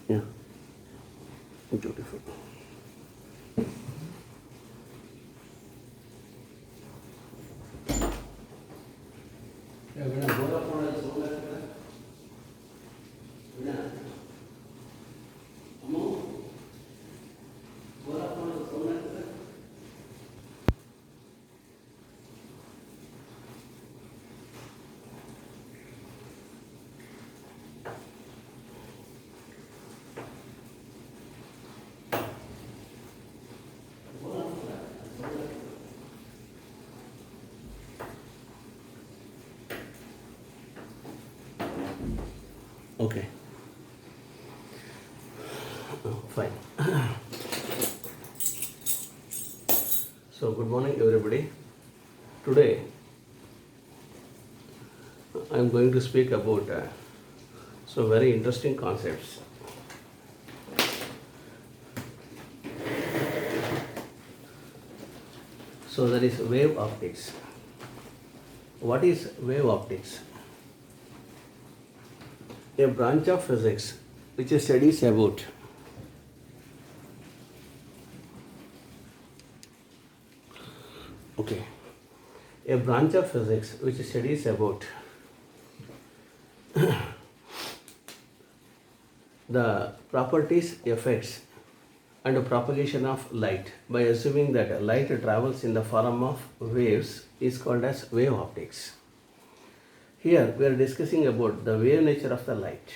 Yeah, beautiful. Okay, fine. So, good morning, everybody. Today, I am going to speak about some very interesting concepts. So, there is wave optics. What is wave optics? A branch of physics which studies about okay, a branch of physics which studies about the properties, effects, and propagation of light by assuming that light travels in the form of waves is called as wave optics. Here we are discussing about the wave nature of the light.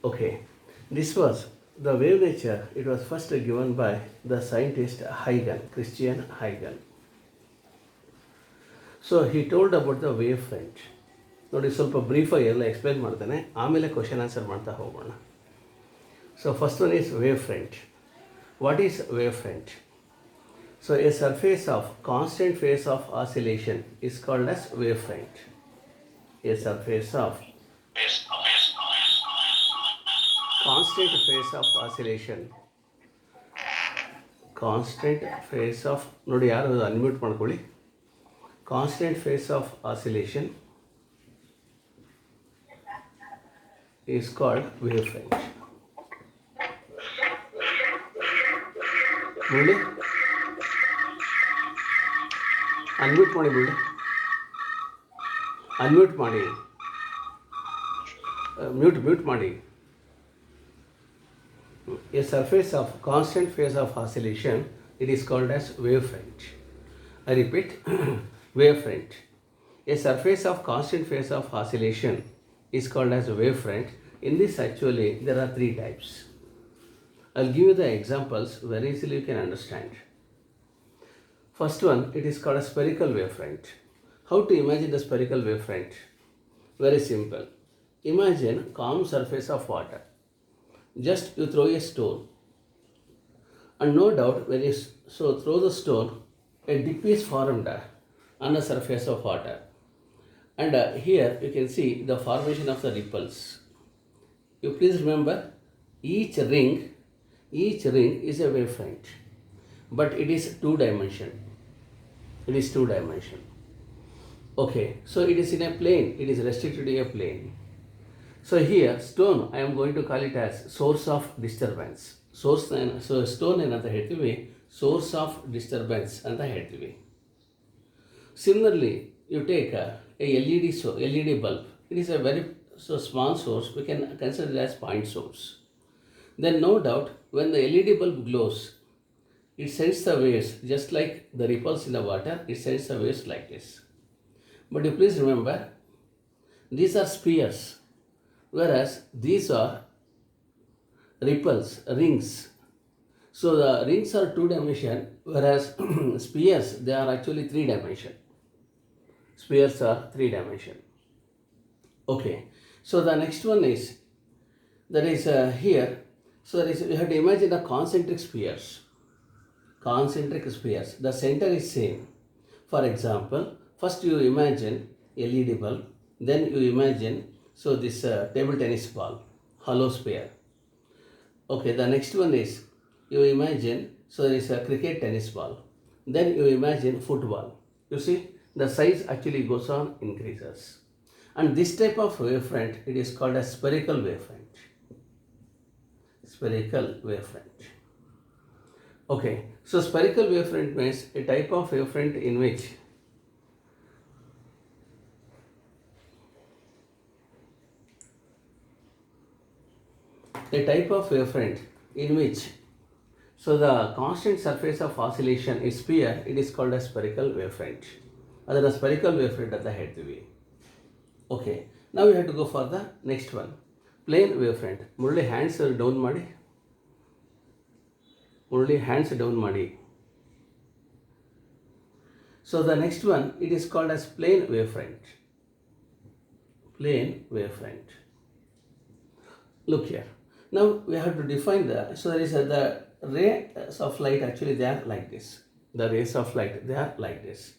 Okay, this was the wave nature. It was first given by the scientist Huygens, Christian Huygens. So he told about the wave front. ನೋಡಿ ಸ್ವಲ್ಪ ಬ್ರೀಫಾಗಿ ಎಲ್ಲ explain ಮಾಡ್ತೇನೆ, ಆಮೇಲೆ question answer ಮಾಡ್ತಾ ಹೋಗೋಣ. So first one is wave front. What is wave front? So a surface of constant phase of oscillation is called as wavefront. A surface of constant phase of oscillation. Constant phase of ನೋಡಿ ಯಾರು unmute ಮಾಡ್ಕೊಳ್ಳಿ. Constant phase of oscillation is called wavefront. ನೋಡಿ unmute ಮಾಡಿ ಬಿಡಿ, unmute ಮಾಡಿ, mute ಮಾಡಿ. A surface of constant phase of oscillation, it is called as wavefront. I repeat, wavefront. A surface of constant phase of oscillation is called as wavefront. In this actually there are three types. I'll give you the examples very easily you can understand. First one, it is called a spherical wavefront. How to imagine the spherical wavefront? Very simple. Imagine calm surface of water. Just you throw a stone, and no doubt when you throw the stone, a dip is formed on the surface of water, and here you can see the formation of the ripples. You please remember, each ring is a wavefront, but it is two dimension. Okay, so it is in a plane, it is restricted to a plane. So here stone, I am going to call it as source of disturbance. So stone ಏನಂತ ಹೇಳ್ತೀವಿ, source of disturbance ಅಂತ ಹೇಳ್ತೀವಿ. Similarly, you take a LED bulb. It is a very small source, we can consider it as point source. Then no doubt when the LED bulb glows, it sends the waves just like the ripples in the water, it sends the waves like this. But you please remember, these are spheres, whereas these are ripples, rings. So the rings are two dimension, whereas spheres, they are actually three dimension. Spheres are three dimension. Okay, so the next one is, that is here, so there is, you have to imagine the concentric spheres. The center is same. For example, first you imagine LED bulb, then you imagine this table tennis ball, hollow sphere. Okay, the next one is, you imagine, there is a cricket tennis ball, then you imagine football. You see, the size actually goes on, increases. And this type of wavefront, it is called a spherical wavefront. spherical wavefront. Okay, so spherical wavefront means a type of wavefront in which so the constant surface of oscillation is sphere, it is called a spherical wavefront. Other spherical wavefront at the head way. Okay, now we have to go for the next one, plane wavefront. Murali hands down ಮಾಡಿ. Only hands down ಮಾಡಿ. So the next one, it is called as plane wavefront. Plane wavefront. Look here. Now we have to define so there is the rays of light, actually they are like this. The rays of light, they are like this.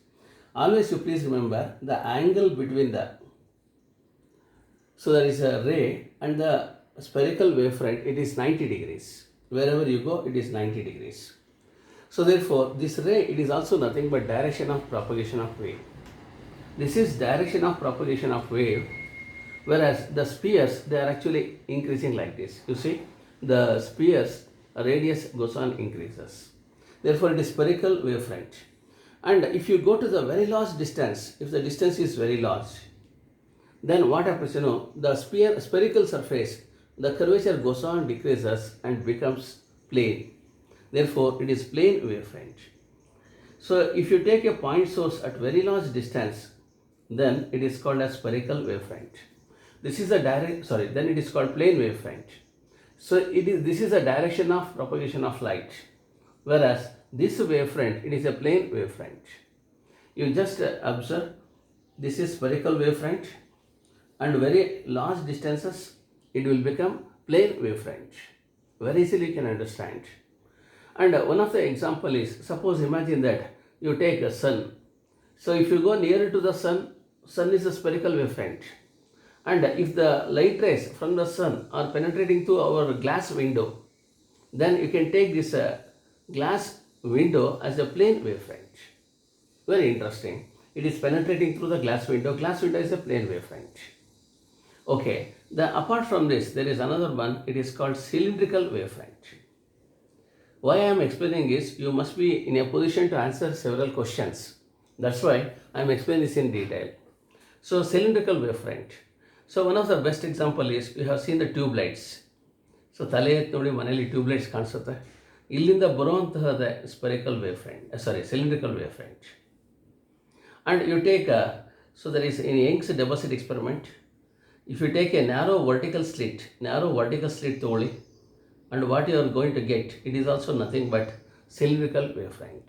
Always you please remember the angle between so there is a ray and the spherical wavefront, it is 90 degrees. Wherever you go, it is 90 degrees. So therefore, this ray, it is also nothing but direction of propagation of wave. This is direction of propagation of wave, whereas the spheres, they are actually increasing like this. You see, the spheres radius goes on increases. Therefore, it is spherical wavefront. And if you go to the very large distance, if the distance is very large, then what happens, the spherical surface, the curvature goes on decreases and becomes plane. Therefore, it is plane wavefront. So, if you take a point source at very large distance, then it is called as spherical wavefront. This is a then it is called plane wavefront. So, this is a direction of propagation of light, whereas this wavefront, it is a plane wavefront. You just observe, this is spherical wavefront, and very large distances, it will become plane wavefront. Very easily you can understand. And one of the example is, suppose imagine that you take a sun. So if you go nearer to the sun is a spherical wavefront. And if the light rays from the sun are penetrating through our glass window, then you can take this glass window as a plane wavefront. Very interesting. It is penetrating through the glass window. Glass window is a plane wavefront. Okay, apart from this, there is another one, it is called cylindrical wavefront. Why I am explaining is, you must be in a position to answer several questions. That's why I am explaining this in detail. So, cylindrical wavefront. So, one of the best example is, you have seen the tube lights. So, ತಲೆ ಎತ್ತಿ ನೋಡಿ ಮನೆಯಲ್ಲಿ tube lights ಕಾಣಿಸುತ್ತೆ. ಇಲ್ಲಿಂದ ಬರುವಂತಹದ spherical wavefront, cylindrical wavefront. And you take so there is in Young's deposit experiment, if you take a narrow vertical slit ತಗೊಳ್ಳಿ, and what you are going to get, it is also nothing but cylindrical wavefront.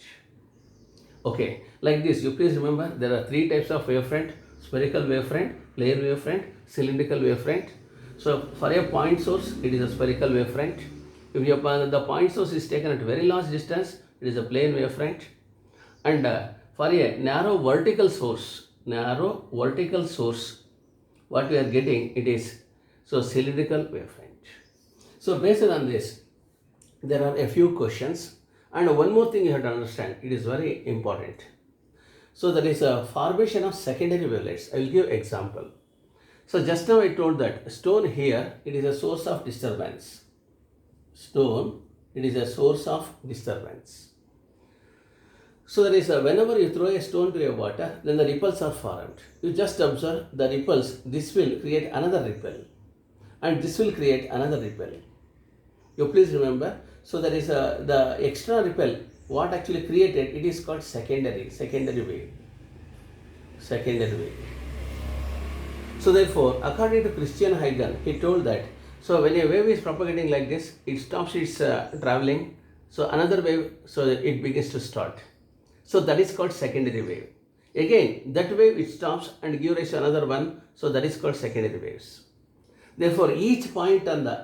Okay, like this, you please remember there are three types of wavefront: spherical wavefront, plane wavefront, cylindrical wavefront. So for a point source, it is a spherical wavefront. If the point source is taken at very large distance, it is a plane wavefront. And for a narrow vertical source, what we are getting, it is cylindrical wavefront. So based on this, there are a few questions, and one more thing you have to understand, it is very important. So there is a formation of secondary wavelets. I will give example. So just now I told that stone here, it is a source of disturbance. Stone, it is a source of disturbance. So there is whenever you throw a stone to a water, then the ripples are formed. You just observe the ripples, this will create another ripple, and this will create another ripple. You please remember, so there is the extra ripple, what actually created, it is called secondary wave. So therefore, according to Christian Huygens, he told that, so when a wave is propagating like this, it stops its traveling, so another wave, so it begins to start. So that is called secondary wave. Again, that wave it stops and gives rise to another one, so that is called secondary waves. Therefore, each point on the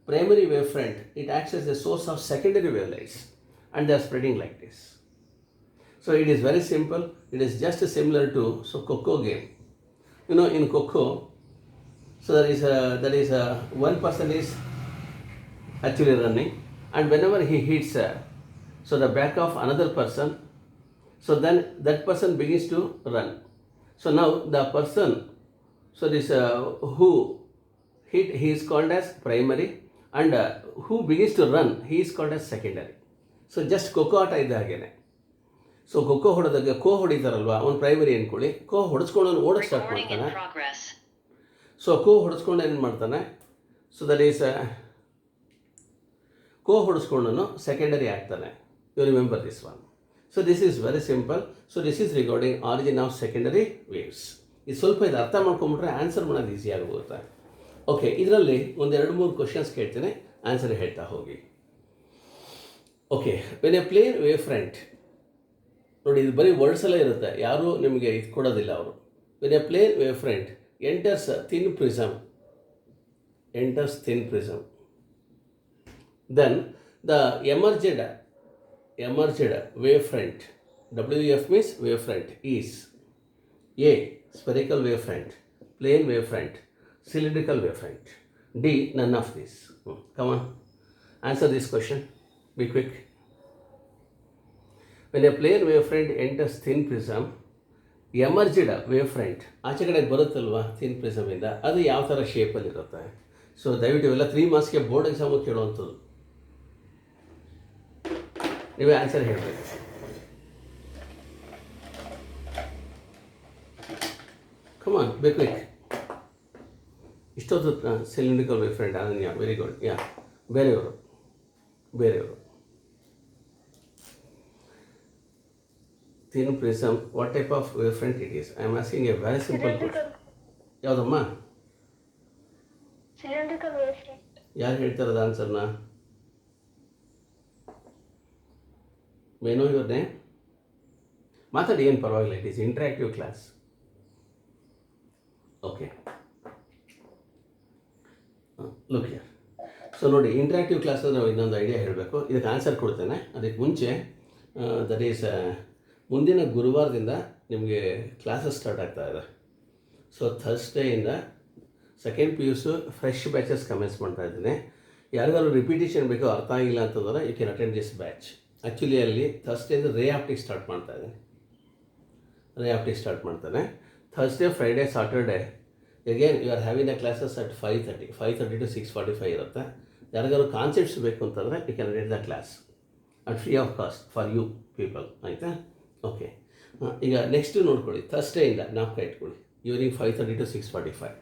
primary wavefront, it acts as a source of secondary wavelets, and they are spreading like this. So it is very simple. It is just similar to Coco game. In Coco, so there is one person is actually running, and whenever he hits so the back of another person, so then that person begins to run. So now the person, so this who hit, he is called as primary, and who begins to run he is called as secondary. So just kho kho ಆಟ ಇದ್ದ ಹಾಗೇನೆ. So kho kho ಹೊಡೆದಾಗ ಹೊಡಿತಾರಲ್ವ, ಅವ್ನು primary ಅಂದ್ಕೊಳ್ಳಿ. ಹೊಡೆಸ್ಕೊಂಡು ಅವ್ನು ಓಡೋಕ್ಕೆ start ಮಾಡ್ತಾನೆ. So ಹೊಡೆಸ್ಕೊಂಡು ಏನು ಮಾಡ್ತಾನೆ, ಸೊ ದಟ್ ಈಸ್ ಹೊಡೆಸ್ಕೊಂಡು ಸೆಕೆಂಡರಿ ಆಗ್ತಾನೆ. You remember this one. So this is very simple. So this is regarding origin of secondary waves. ಇದು ಸ್ವಲ್ಪ ಇದು ಅರ್ಥ ಮಾಡ್ಕೊಂಬಿಟ್ರೆ ಆನ್ಸರ್ ಮಾಡೋದು ಈಸಿ ಆಗುತ್ತೆ. ಓಕೆ, ಇದರಲ್ಲಿ ಒಂದು 2-3 ಕ್ವಶನ್ಸ್ ಕೇಳ್ತೇನೆ, ಆನ್ಸರ್ ಹೇಳ್ತಾ ಹೋಗಿ. Okay, when a plane wave front, ನೋಡಿ ಇದು ಬರೀ ವರ್ಡ್ಸಲ್ಲೇ ಇರುತ್ತೆ, ಯಾರೂ ನಿಮಗೆ ಇದು ಕೊಡೋದಿಲ್ಲ ಅವರು. When a plane wave front enters thin prism, then the emerged wavefront, WF means wavefront, is A. spherical wavefront, plane wavefront, cylindrical wavefront. D. none of these. Come on, answer this question, be quick. When a plane wavefront enters thin prism, emerged wave front ಆಚೆ ಕಡೆ ಬರುತ್ತಲ್ವ thin ಪ್ರಿಸಮಿಂದ, ಅದು ಯಾವ ಥರ ಶೇಪಲ್ಲಿರುತ್ತೆ? So ದಯವಿಟ್ಟು ಇವೆಲ್ಲ 3 ಮಾರ್ಕ್ಸ್ಗೆ board ಎಕ್ಸಾಮಿಗೆ ಕೇಳುವಂಥದ್ದು. ನೀವೇ answer ಹೇಳಬೇಕು. ಕಮಾನ್, ಬೇಕು. ಇಷ್ಟೊತ್ತು ಸಿಲಿಂಡ್ರಿಕಲ್ ವೇವ್ ಫ್ರಂಟ್, ಅನನ್ಯ, ವೆರಿ ಗುಡ್. ಯಾ, ಬೇರೆಯವರು. Thin prism, what type of wavefront it is? I am asking a very simple question. ಯಾವುದಮ್ಮ? Cylindrical wavefront. ಯಾರು ಹೇಳ್ತಾರದ ಆನ್ಸರ್ನ? May I know your name? ಮಾತಾಡಿ, ಏನು ಪರವಾಗಿಲ್ಲ, it is interactive class. Okay, look here. So ನೋಡಿ, interactive class ಅಂದರೆ ಇನ್ನೊಂದು idea ಹೇಳಬೇಕು. ಇದಕ್ಕೆ answer ಕೊಡ್ತೇನೆ. ಅದಕ್ಕೆ ಮುಂಚೆ ದಟ್ ಈಸ್ ಮುಂದಿನ ಗುರುವಾರದಿಂದ ನಿಮಗೆ ಕ್ಲಾಸಸ್ ಸ್ಟಾರ್ಟ್ ಆಗ್ತಾ ಇದೆ. ಸೊ ಥರ್ಸ್ಡೇಯಿಂದ second PUC fresh batches commence ಮಾಡ್ತಾ ಇದ್ದೀನಿ. ಯಾರಿಗಾದ್ರು ರಿಪಿಟೇಷನ್ ಬೇಕೋ, ಅರ್ಥ ಆಗಿಲ್ಲ ಅಂತಂದರೆ you can attend this batch. Actually ಅಲ್ಲಿ ಥರ್ಸ್ಡೇಯಿಂದ ರೇ ಆಪ್ಟಿಕ್ ಸ್ಟಾರ್ಟ್ ಮಾಡ್ತಾನೆ. Thursday, Friday, Saturday again you are having the classes at 5:30 to 6:45 ಇರುತ್ತೆ. ಯಾರಿಗಾದ್ರು ಕಾನ್ಸೆಪ್ಟ್ಸ್ ಬೇಕು ಅಂತಂದರೆ you can attend the class at free of cost for you people, ಆಯಿತಾ? Okay, ಈಗ next ನೋಡ್ಕೊಳ್ಳಿ. ಥರ್ಸ್ಡೇಯಿಂದ ಜ್ಞಾಪಕ ಇಟ್ಕೊಳ್ಳಿ, ಈವ್ನಿಂಗ್ 5:30 to 6:45.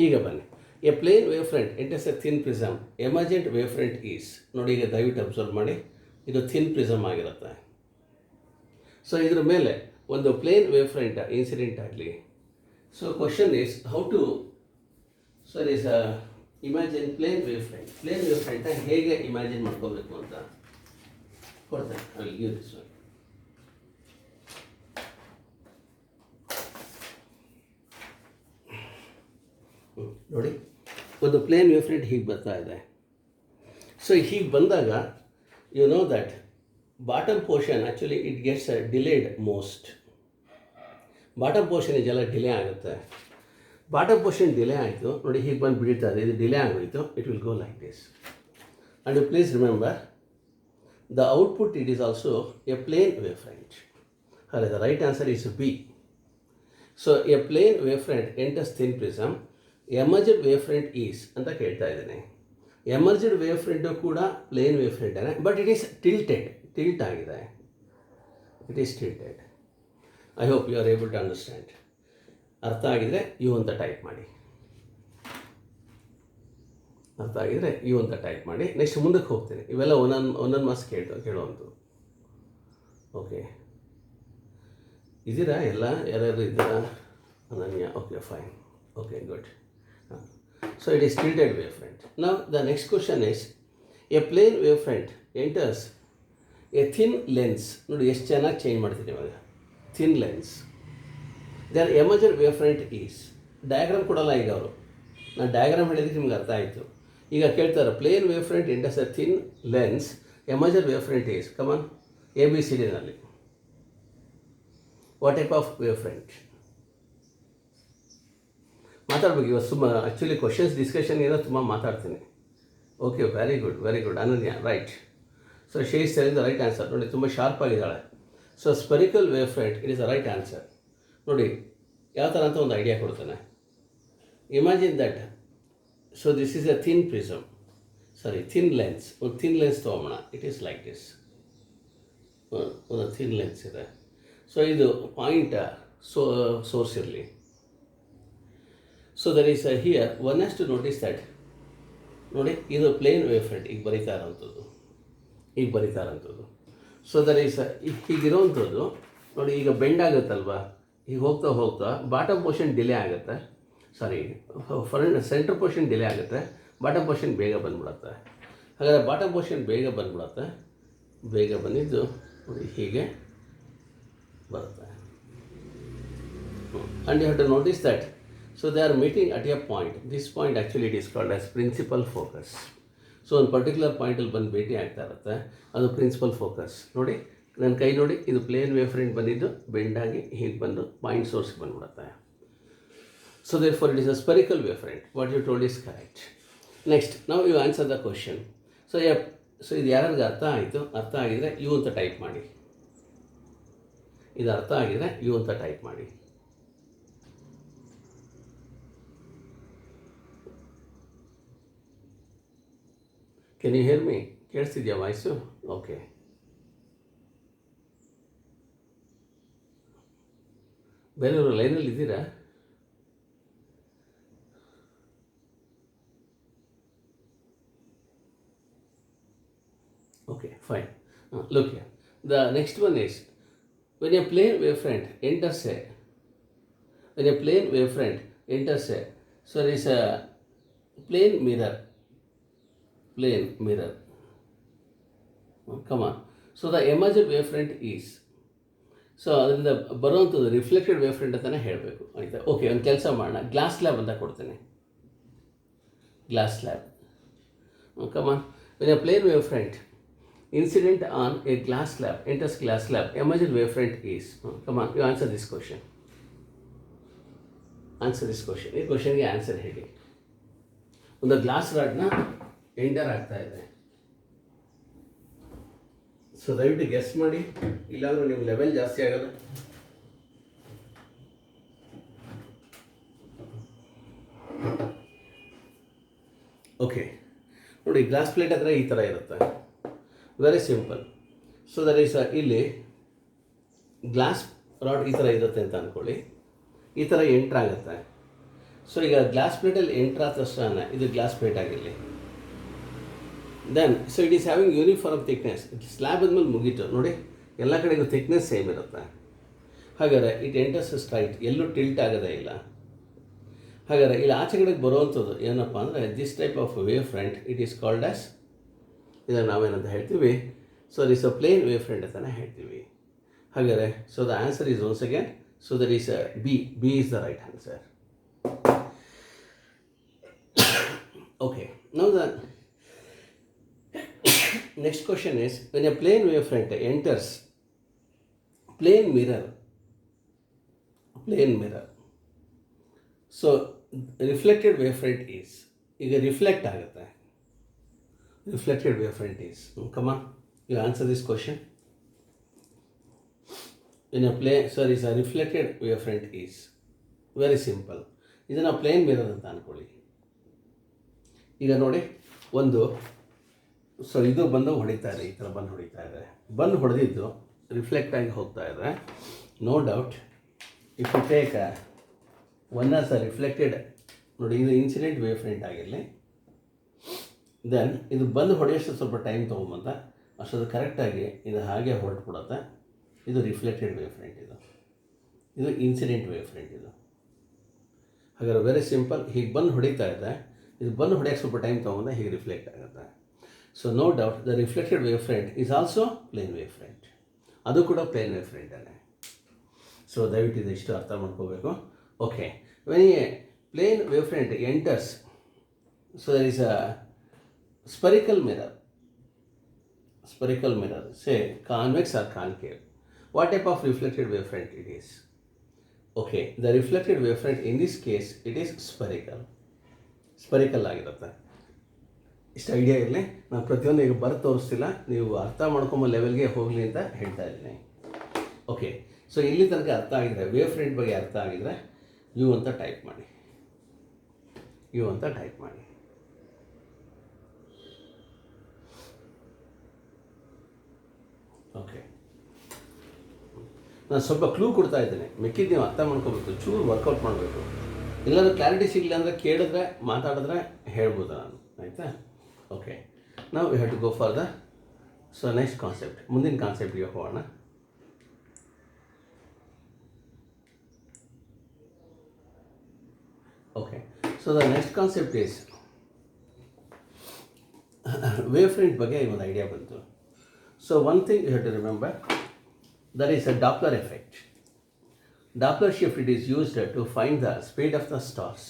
ಈಗ ಬನ್ನಿ. A plane wave front enters a thin prism, emergent wave front is. ನೋಡಿ, ಈಗ ದಯವಿಟ್ಟು ಅಬ್ಸರ್ವ್ ಮಾಡಿ, ಇದು ಥಿನ್ ಪ್ರಿಸಮ್ ಆಗಿರುತ್ತೆ. ಸೊ ಇದ್ರ ಮೇಲೆ ಒಂದು ಪ್ಲೇನ್ ವೇವ್ ಫ್ರಂಟ್ ಇನ್ಸಿಡೆಂಟ್ ಆಗಲಿ. So question is how to, so is imagine plane wave front ಹೇಗೆ ಇಮ್ಯಾಜಿನ್ ಮಾಡ್ಕೋಬೇಕು ಅಂತ ಕೊಡ್ತೇನೆ. I will give this one. ನೋಡಿ, ಒಂದು ಪ್ಲೇನ್ ವೇವ್ ಫ್ರಂಟ್ ಹೀಗೆ ಬರ್ತಾ ಇದೆ. ಸೊ ಹೀಗೆ ಬಂದಾಗ you know that bottom portion actually it gets delayed most. Bottom portion ಇದೆಲ್ಲ ಡಿಲೇ ಆಗುತ್ತೆ. ಬಾಟಮ್ ಪೋರ್ಷನ್ ಡಿಲೇ ಆಯಿತು, ನೋಡಿ ಹೀಗೆ ಬಂದು ಬೀಳ್ತಾ ಇದೆ, ಇದು ಡಿಲೇ ಆಗೋಯಿತು. It will go like this. And you please remember the output it is also a plane wave front. ಹಾಗೆ the right answer is B. So a plane wave front enters thin prism, emerged wave front is ಅಂತ ಕೇಳ್ತಾ ಇದ್ದೇನೆ. ಎಮರ್ಜೆಡ್ wave front ಕೂಡ plane wave ಫ್ರಂಟೇ, but it is tilt ಆಗಿದೆ. I hope you are able to understand. ಅರ್ಥ ಆಗಿದರೆ you ಅಂತ type ಮಾಡಿ. ನೆಕ್ಸ್ಟ್ ಮುಂದಕ್ಕೆ ಹೋಗ್ತೀನಿ. ಇವೆಲ್ಲ ಒಂದೊಂದು ಮಾರ್ಕ್ಸ್ ಕೇಳುವಂಥದ್ದು. ಓಕೆ, ಇದ್ದೀರಾ ಎಲ್ಲ? ಯಾರ್ಯಾರು ಇದ್ದೀರಾ? ಅನನ್ಯ, okay, fine, okay, good. So it is tilted wavefront. Now the next question is, a plane wavefront enters a thin lens. ನೋಡಿ ಎಷ್ಟು ಚೆನ್ನಾಗಿ ಚೇಂಜ್ ಮಾಡ್ತೀನಿ ಇವಾಗ. Thin lens, then emerged wavefront is. Diagram ಕೊಡಲ್ಲ ಈಗ ಅವರು, ನಾನು ಡಯಾಗ್ರಾಮ್ ಹೇಳಿದ್ದಕ್ಕೆ ನಿಮ್ಗೆ ಅರ್ಥ ಆಯಿತು. ಈಗ ಕೇಳ್ತಾರೆ plane wavefront enters a thin lens, emerged wavefront is. Come on, ABCDನಲ್ಲಿ ವಾಟ್ ಟೈಪ್ ಆಫ್ ವೇವ್ಫ್ರಂಟ್ ಮಾತಾಡ್ಬೇಕು ಇವತ್ತು. ಆ್ಯಕ್ಚುಲಿ ಕ್ವಶನ್ಸ್ ಡಿಸ್ಕಷನ್ ಏನೋ ತುಂಬ ಮಾತಾಡ್ತೀನಿ. Okay, very good Ananya, right. So she is telling the right answer. ನೋಡಿ, ತುಂಬ ಶಾರ್ಪ್ ಆಗಿದ್ದಾಳೆ. ಸೊ spherical wave front it is the right answer. ನೋಡಿ ಯಾವ ಥರ ಅಂತ ಒಂದು ಐಡಿಯಾ ಕೊಡ್ತಾನೆ. Imagine that so this is a thin prism, sorry thin lens. ಒಂದು ಥಿನ್ ಲೆನ್ಸ್ ತೊಗೊಂಬೋಣ. It is like this. ಒಂದು ಥಿನ್ ಲೆನ್ಸ್ ಇದೆ. ಸೊ ಇದು ಪಾಯಿಂಟ್ ಸೋರ್ಸ್ ಇರಲಿ. So there is here one has to notice that, ನೋಡಿ ಇದು plane wave front ಈಗ ಬರೀತಾ ಇರೋಂಥದ್ದು. ಸೊ ದರ್ ಈಸ್ ಹೀಗಿರೋವಂಥದ್ದು ನೋಡಿ, ಈಗ ಬೆಂಡ್ ಆಗುತ್ತಲ್ವಾ, ಈಗ ಹೋಗ್ತಾ ಹೋಗ್ತಾ ಬಾಟಮ್ ಪೋರ್ಷನ್ ಡಿಲೇ ಆಗುತ್ತೆ, ಸಾರಿ ಸೆಂಟ್ರ್ ಪೋರ್ಷನ್ ಡಿಲೇ ಆಗುತ್ತೆ, ಬಾಟಮ್ ಪೋರ್ಷನ್ ಬೇಗ ಬಂದ್ಬಿಡುತ್ತೆ. ಹಾಗಾದರೆ ಬಾಟಮ್ ಪೋರ್ಷನ್ ಬೇಗ ಬಂದಿದ್ದು ನೋಡಿ ಹೀಗೆ ಬರುತ್ತೆ. And you have to notice that, so they are meeting at a point. This point actually it is called as principal focus. So ಒಂದು ಪರ್ಟಿಕ್ಯುಲರ್ ಪಾಯಿಂಟಲ್ಲಿ ಬಂದು ಭೇಟಿ ಆಗ್ತಾ ಇರುತ್ತೆ, ಅದು ಪ್ರಿನ್ಸಿಪಲ್ ಫೋಕಸ್. ನೋಡಿ ನನ್ನ ಕೈ ನೋಡಿ, ಇದು ಪ್ಲೇನ್ ವೇವ್ ಫ್ರಂಟ್ ಬಂದಿದ್ದು ಬೆಂಡಾಗಿ ಹೀಗೆ ಬಂದು ಪಾಯಿಂಟ್ ಸೋರ್ಸ್ಗೆ ಬಂದ್ಬಿಡುತ್ತೆ. So therefore it is a spherical wave front. What you told is correct. Next ನಾವು you answer the question. So ಇದು ಯಾರಿಗೆ ಅರ್ಥ ಆಯಿತು? ಅರ್ಥ ಆಗಿದರೆ ಯು ಅಂತ ಟೈಪ್ ಮಾಡಿ. ಇದು ಅರ್ಥ ಆಗಿದರೆ ಯು ಅಂತ ಟೈಪ್ ಮಾಡಿ. Can you hear me? ಕೇಳಿಸ್ತಿದ್ಯಾ ವಾಯ್ಸು? ಓಕೆ. ಬೇರೆಯವರು ಲೈನಲ್ಲಿ ಇದ್ದೀರಾ? Okay, fine. Look here. The next one is, when a plane wavefront enters a, so there is a plane mirror. Come on. So the emergent wavefront is, so ಅದರಿಂದ ಬರುವಂಥದ್ದು reflected wave front ಅಂತಲೇ ಹೇಳಬೇಕು, ಆಯಿತಾ? Okay, ಒಂದು ಕೆಲಸ ಮಾಡೋಣ, glass slab ಅಂತ ಕೊಡ್ತೇನೆ. Glass slab, come on. When a plane wave front incident on a glass slab, enters glass slab, emergent wavefront is, come on, you answer this question. ಈ ಕ್ವಶನ್ಗೆ ಆನ್ಸರ್ ಹೇಳಿ. ಒಂದು ಗ್ಲಾಸ್ ರಾಡ್ನ ಎಂಟರ್ ಆಗ್ತಾ ಇದೆ. ಸೊ ದಯವಿಟ್ಟು guess ಮಾಡಿ, ಇಲ್ಲಾಂದ್ರೆ ನಿಮ್ಮ ಲೆವೆಲ್ ಜಾಸ್ತಿ ಆಗೋದು. ಓಕೆ ನೋಡಿ, ಗ್ಲಾಸ್ ಪ್ಲೇಟ್ ಹತ್ರ ಈ ಥರ ಇರುತ್ತೆ. Very simple. So there is ಇಲ್ಲಿ ಗ್ಲಾಸ್ ರಾಡ್ ಈ ಥರ ಇರುತ್ತೆ ಅಂತ ಅಂದ್ಕೊಳ್ಳಿ. ಈ ಥರ ಎಂಟ್ರ್ ಆಗುತ್ತೆ. ಸೊ ಈಗ ಗ್ಲಾಸ್ ಪ್ಲೇಟಲ್ಲಿ ಎಂಟ್ರ್ ಆದ ತಕ್ಷಣ ಇದು ಗ್ಲಾಸ್ ಪ್ಲೇಟ್ ಆಗಿರಲಿ. Then so it is having uniform thickness. Slab ಆದ್ಮೇಲೆ ಮುಗೀತು ನೋಡಿ, ಎಲ್ಲ ಕಡೆಗೂ ಥಿಕ್ನೆಸ್ ಸೇಮ್ ಇರುತ್ತೆ. ಹಾಗಾದರೆ ಇಟ್ ಎಂಟರ್ಸ್ ಸ್ಟ್ರೈಟ್, ಎಲ್ಲೂ ಟಿಲ್ಟ್ ಆಗೋದೇ ಇಲ್ಲ. ಹಾಗಾದರೆ ಇಲ್ಲಿ ಆಚೆ ಕಡೆಗೆ ಬರುವಂಥದ್ದು ಏನಪ್ಪ ಅಂದರೆ, this type of wave front it is called as, ಇದನ್ನು ನಾವೇನಂತ ಹೇಳ್ತೀವಿ, so this a plane wave front ಅಂತಲೇ ಹೇಳ್ತೀವಿ. ಹಾಗಾದರೆ so the answer is once again, so that is B is the right answer. Okay, now the next question is, when a plane wavefront enters plane mirror, so reflected wavefront is, ಈಗ reflect ಆಗುತ್ತೆ. reflected wavefront is, come on, you answer this question. In a plane, sorry, is a reflected wavefront is very simple. ಇದನ್ನು plane mirror ಅಂತ ಅಂದ್ಕೊಳ್ಳಿ. ಈಗ ನೋಡಿ, ಒಂದು so ಇದು ಬಂದು ಹೊಡಿತಾ ಇದೆ, ಈ ಥರ ಬಂದು ಹೊಡಿತಾ ಇದೆ. ಬಂದು ಹೊಡೆದಿದ್ದು ರಿಫ್ಲೆಕ್ಟ್ ಆಗಿ ಹೋಗ್ತಾ ಇದೆ. No doubt, if you take one as a reflected, ನೋಡಿ ಇದು ಇನ್ಸಿಡೆಂಟ್ ವೇವ್ ಫ್ರಂಟ್ ಆಗಿರಲಿ. ದೆನ್ ಇದು ಬಂದು ಹೊಡೆಯೋಷ್ಟು ಸ್ವಲ್ಪ ಟೈಮ್ ತೊಗೊಂಬಂತ, ಅಷ್ಟೊಂದು ಕರೆಕ್ಟಾಗಿ ಇದು ಹಾಗೆ ಹೊರಟ್ಬಿಡುತ್ತೆ. ಇದು ರಿಫ್ಲೆಕ್ಟೆಡ್ ವೇವ್ ಫ್ರಂಟ್, ಇದು ಇನ್ಸಿಡೆಂಟ್ ವೇವ್ ಫ್ರಂಟ್. ಇದು ಹಾಗಾದ್ರೆ ವೆರಿ ಸಿಂಪಲ್. ಹೀಗೆ ಬಂದು ಹೊಡಿತಾ ಇದೆ, ಇದು ಬಂದು ಹೊಡೆಯೋಕ್ಕೆ ಸ್ವಲ್ಪ ಟೈಮ್ ತೊಗೊಂಬಂದ ಹೀಗೆ ರಿಫ್ಲೆಕ್ಟ್ ಆಗುತ್ತೆ. So no doubt the reflected wave front is also plane wave front. ಅದು ಕೂಡ ಪ್ಲೇನ್ ವೇವ್ ಫ್ರಂಟಲ್ಲೇ. ಸೊ ದಯವಿಟ್ಟು ಇದು ಇಷ್ಟು ಅರ್ಥ ಮಾಡ್ಕೋಬೇಕು. Okay, when a plane wave front enters, so there is a spherical mirror, say convex or concave. What type of reflected wavefront it is? Okay, the reflected wavefront in this case it is spherical ಆಗಿರುತ್ತೆ. ಇಷ್ಟು idea ಇರಲಿ. ನಾನು ಪ್ರತಿಯೊಂದು ಈಗ ಬರೆದು ತೋರಿಸ್ತಿಲ್ಲ, ನೀವು ಅರ್ಥ ಮಾಡ್ಕೊಂಬ ಲೆವೆಲ್ಗೆ ಹೋಗಲಿ ಅಂತ ಹೇಳ್ತಾ ಇದ್ದೀನಿ. ಓಕೆ, ಸೊ ಇಲ್ಲಿ ತನಕ ಅರ್ಥ ಆಗಿದ್ರೆ, ವೇವ್ ಫ್ರಂಟ್ ಬಗ್ಗೆ ಅರ್ಥ ಆಗಿದ್ರೆ ಯು ಅಂತ ಟೈಪ್ ಮಾಡಿ. ಓಕೆ, ನಾನು ಸ್ವಲ್ಪ ಕ್ಲೂ ಕೊಡ್ತಾ ಇದ್ದೇನೆ, ಮಿಕ್ಕಿದ್ದು ನೀವು ಅರ್ಥ ಮಾಡ್ಕೋಬೇಕು, ಚೂರು ವರ್ಕೌಟ್ ಮಾಡಬೇಕು. ಎಲ್ಲರೂ ಕ್ಲಾರಿಟಿ ಸಿಗಲಿಲ್ಲ ಅಂದರೆ ಕೇಳಿದ್ರೆ ಮಾತಾಡಿದ್ರೆ ಹೇಳ್ಬೋದು ನಾನು, ಆಯಿತಾ? ಓಕೆ, ನಾವು we have to go for the next concept. ಮುಂದಿನ ಕಾನ್ಸೆಪ್ಟ್ಗೆ ಹೋಗೋಣ. Okay, so the next concept is wave front ಬಗ್ಗೆ ಒಂದು ಐಡಿಯಾ ಬಂತು. So one thing you have to remember, that is a Doppler effect. Doppler shift, it is used to find the speed of the stars.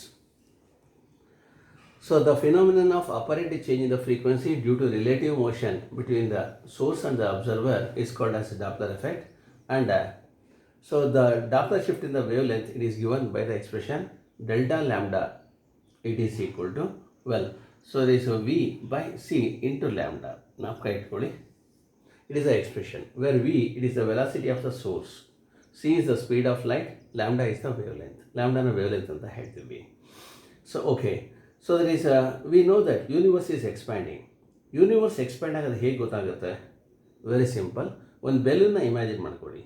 So the phenomenon of apparent change in the frequency due to relative motion between the source and the observer is called as a Doppler effect. And so the Doppler shift in the wavelength, it is given by the expression delta lambda, it is equal to, well, so there is a V by C into lambda. Now correctly, it is the expression where V, it is the velocity of the source, C is the speed of light, lambda is the wavelength. Lambda na wavelength anta ಹೇಳ್ತೀವಿ. So okay, so there is we know that universe is expanding. Universe expand ಆಗೋದು ಹೇಗೆ ಗೊತ್ತಾಗುತ್ತೆ? Very simple. ಒಂದು ಬೆಲೂನ್ನ imagine ಮಾಡ್ಕೊಳ್ಳಿ.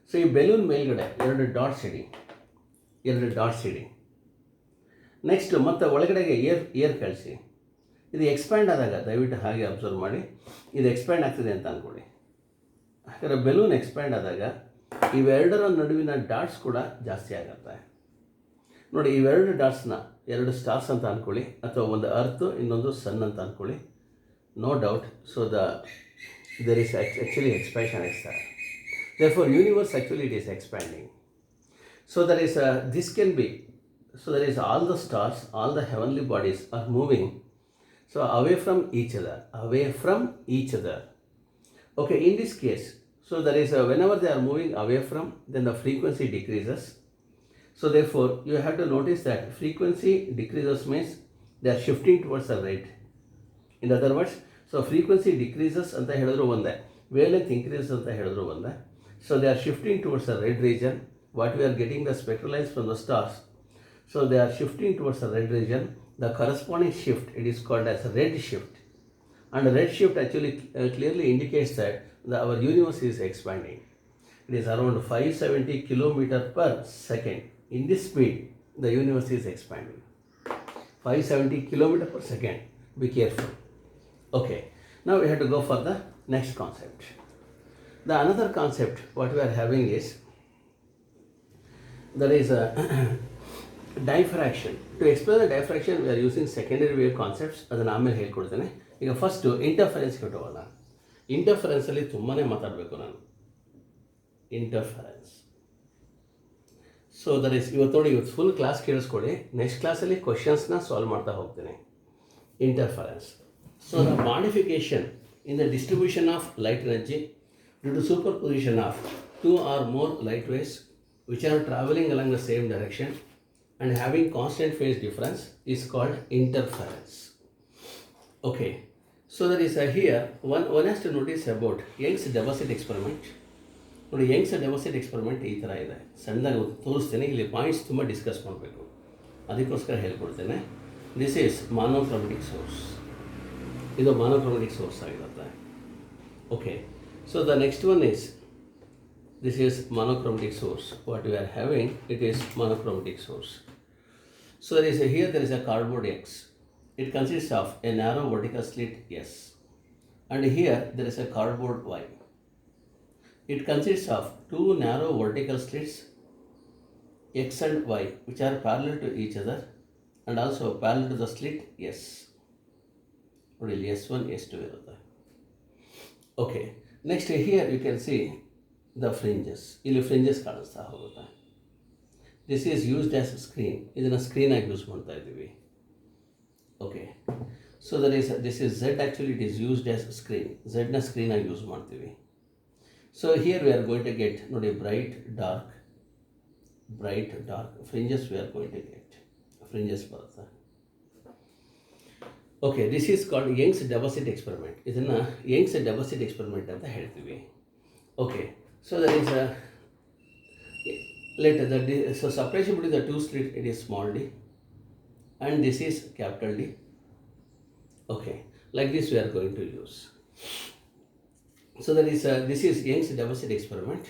So ಈ balloon ಮೇಲ್ಗಡೆ ಎರಡು dots ಇಡಿ. Next ಮತ್ತೆ ಒಳಗಡೆಗೆ ಏರ್ ಕಳಿಸಿ. ಇದು ಎಕ್ಸ್ಪ್ಯಾಂಡ್ ಆದಾಗ ದಯವಿಟ್ಟು ಹಾಗೆ ಅಬ್ಸರ್ವ್ ಮಾಡಿ, ಇದು ಎಕ್ಸ್ಪ್ಯಾಂಡ್ ಆಗ್ತಿದೆ ಅಂತ ಅಂದ್ಕೊಳ್ಳಿ. ಯಾಕಂದರೆ ಬೆಲೂನ್ ಎಕ್ಸ್ಪ್ಯಾಂಡ್ ಆದಾಗ ಇವೆರಡರ ನಡುವಿನ ಡಾಟ್ಸ್ ಕೂಡ ಜಾಸ್ತಿ ಆಗುತ್ತೆ. ನೋಡಿ, ಇವೆರಡು ಡಾಟ್ಸ್ನ ಎರಡು ಸ್ಟಾರ್ಸ್ ಅಂತ ಅಂದ್ಕೊಳ್ಳಿ, ಅಥವಾ ಒಂದು ಅರ್ತ್ ಇನ್ನೊಂದು ಸನ್ ಅಂತ ಅಂದ್ಕೊಳ್ಳಿ. No doubt, so there is actually expansion is there. Therefore, universe actually it is expanding. So there is this can be, so there is all the stars, all the heavenly bodies are moving so away from each other. Okay, in this case, so there is whenever they are moving away from, then the frequency decreases. So therefore, you have to notice that frequency decreases means they are shifting towards the right. In other words, so frequency decreases anta helidru onde, wavelength increases anta helidru onde. So they are shifting towards the red region. What we are getting the spectral lines from the stars, so they are shifting towards the red region. The corresponding shift, it is called as red shift, and red shift actually clearly indicates that our universe is expanding. It is around 570 km per second. In this speed, the universe is expanding. 570 km per second. Be careful. Okay, now we have to go for the next concept. The another concept what we are having is, there is a diffraction. To explain the diffraction, we are using secondary wave concepts. ಅದನ್ನು ಆಮೇಲೆ ಹೇಳ್ಕೊಡ್ತೇನೆ. ಈಗ first interference ಕೊಟ್ಟೋಗೋಣ. ಇಂಟರ್ಫರೆನ್ಸಲ್ಲಿ ತುಂಬಾ ಮಾತಾಡಬೇಕು ನಾನು. Interference, so that is, ಇವತ್ತು full class ಕೇಳಿಸ್ಕೊಳ್ಳಿ. Next ಕ್ಲಾಸಲ್ಲಿ ಕ್ವಶನ್ಸ್ನ ಸಾಲ್ವ್ ಮಾಡ್ತಾ ಹೋಗ್ತೇನೆ. Interference, so the modification in the distribution of light energy due to superposition of 2 or more light waves which are traveling along the same direction and having constant phase difference is called interference. Okay, so there is here one has to notice about Young's deposit experiment. ನೋಡಿ, Young's deposit experiment ಈ ಥರ ಇದೆ. ಸಣ್ಣದಾಗಿ ತೋರಿಸ್ತೇನೆ, ಇಲ್ಲಿ points ತುಂಬ discuss ಮಾಡಬೇಕು, ಅದಕ್ಕೋಸ್ಕರ ಹೇಳ್ಕೊಡ್ತೇನೆ. This is monochromatic source. ಇದು ಮಾನೋಕ್ರೋಮೆಟಿಕ್ ಸೋರ್ಸ್ ಆಗಿರುತ್ತೆ. Okay, so the next one is, this is monochromatic source. What we are having, it is monochromatic source. So there is a cardboard X. It consists of a narrow vertical slit S, and here there is a cardboard Y. It consists of 2 narrow vertical slits X and Y, which are parallel to each other and also parallel to the slit S. Really, S1, S2 irutte. Okay, next here you can see the fringes. ಇಲ್ಲಿ fringes ಕಾಣಿಸ್ತಾ ಹೋಗುತ್ತೆ. This is used as screen. ಇದನ್ನು ಸ್ಕ್ರೀನಾಗಿ use ಮಾಡ್ತಾ ಇದ್ದೀವಿ. Okay, so this is Z. Actually it is used as screen. ಝೆಡ್ನ ಸ್ಕ್ರೀನಾಗಿ use ಮಾಡ್ತೀವಿ. So here we are going to get, ನೋಡಿ, bright dark fringes we are going to get. Fringes ಬರುತ್ತೆ. Okay, this is called Young's deposit experiment. ಇದನ್ನು Young's deposit experiment ಅಂತ ಹೇಳ್ತೀವಿ. Okay, so there is a later so separation between the 2 slits, it is small d, and this is capital D. Okay, like this we are going to use. So that is this is Young's deficit experiment.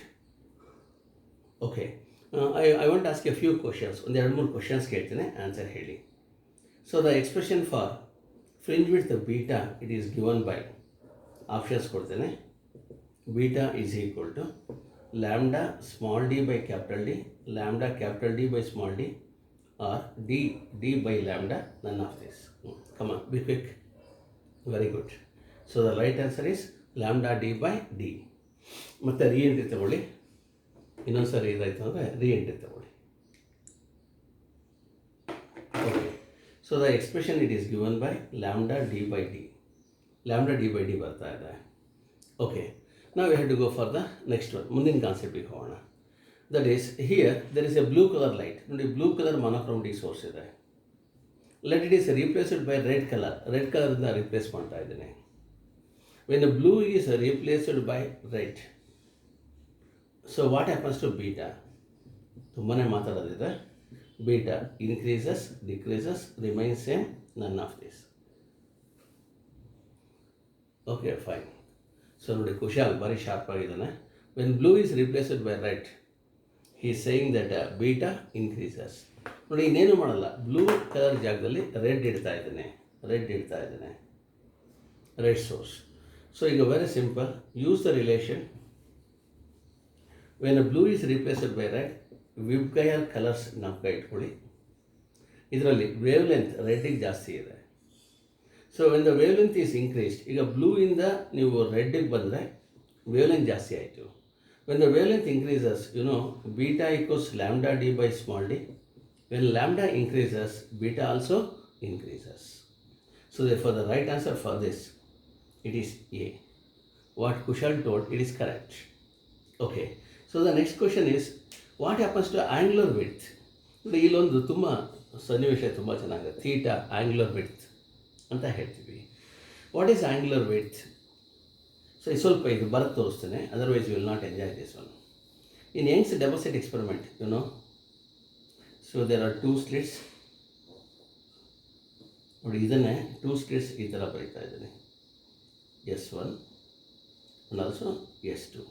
Okay, I want to ask a few questions. ಒಂದು ಎರಡು ಮೂರು questions ಕೇಳ್ತೇನೆ, answer ಹೇಳಿ. So the expression for fringe width beta it is given by options ಕೊಡ್ತೇನೆ. Beta is equal to lambda small D by capital D, lambda capital D by small D, or D by lambda, none of this. Come on, be quick. Very good. So the right answer is lambda D by D. ಮತ್ತು reentry ತಗೊಳ್ಳಿ. ಇನ್ನೊಂದು ಸಾರಿ ಇದಾಯಿತು ಅಂದರೆ reentry ತಗೊಳ್ಳಿ. Okay, so the expression it is given by lambda D by D. Lambda D by D ಬರ್ತಾ ಇದೆ. ಓಕೆ, ನಾವು have to go for the next one. ಮುಂದಿನ ಕಾನ್ಸೆಪ್ಟಿಗೆ ಹೋಗೋಣ. That is here there is a blue colour light. ನೋಡಿ, blue colour monochromatic source ಇದೆ. Let it is replaced by red colour. Red ಕಲರಿಂದ ರಿಪ್ಲೇಸ್ ಮಾಡ್ತಾ ಇದ್ದೀನಿ. When blue is replaced by red, so what happens to beta? ತುಂಬಾ ಮಾತಾಡೋದಿದೆ. Beta increases, decreases, remains same, ನನ್ of this. Okay, fine. So ನೋಡಿ, ಕುಶಾಲ್ ಭಾರಿ sharp ಆಗಿದ್ದಾನೆ. When blue is replaced by red, he is saying that beta increases. ನೋಡಿ, ಇನ್ನೇನು ಮಾಡಲ್ಲ, blue colour ಜಾಗದಲ್ಲಿ ರೆಡ್ ಇಡ್ತಾ ಇದ್ದೇನೆ, ರೆಡ್ ಸೋರ್ಸ್. ಸೊ ಈಗ very simple, use the relation. When blue is replaced by red, VIBGYOR colours ಜ್ಞಾಪಕ ಇಟ್ಕೊಳ್ಳಿ. ಇದರಲ್ಲಿ ವೇವ್ ಲೆಂತ್ ರೆಡ್ಡಿಗೆ ಜಾಸ್ತಿ ಇದೆ. So when the wavelength is increased, ಈಗ ಬ್ಲೂಯಿಂದ ನೀವು ರೆಡ್ಡಿಗೆ ಬಂದರೆ ವೇವ್ ಲೆಂತ್ ಜಾಸ್ತಿ ಆಯಿತು. When the wave length increases, beta equals lambda D by small D. When lambda increases, beta also increases. So therefore the right answer for this, it is A. What Kushal told, it is correct. Okay, so the next question is, what happens to angular width? ನೋಡಿ, ಇಲ್ಲೊಂದು ತುಂಬ ಸನ್ನಿವೇಶ ತುಂಬ ಚೆನ್ನಾಗಿದೆ. Theta angular width ಅಂತ ಹೇಳ್ತೀವಿ. What is angular width? So ಸ್ವಲ್ಪ ಇದು ಬರೆದು ತೋರಿಸ್ತೇನೆ, otherwise you will not enjoy this one. In Young's deposit experiment, so there are 2 slits. ನೋಡಿ, ಇದನ್ನೇ 2 ಸ್ಲಿಟ್ಸ್ ಈ ಥರ ಬರೀತಾ ಇದ್ದೀನಿ, S1 and also S2.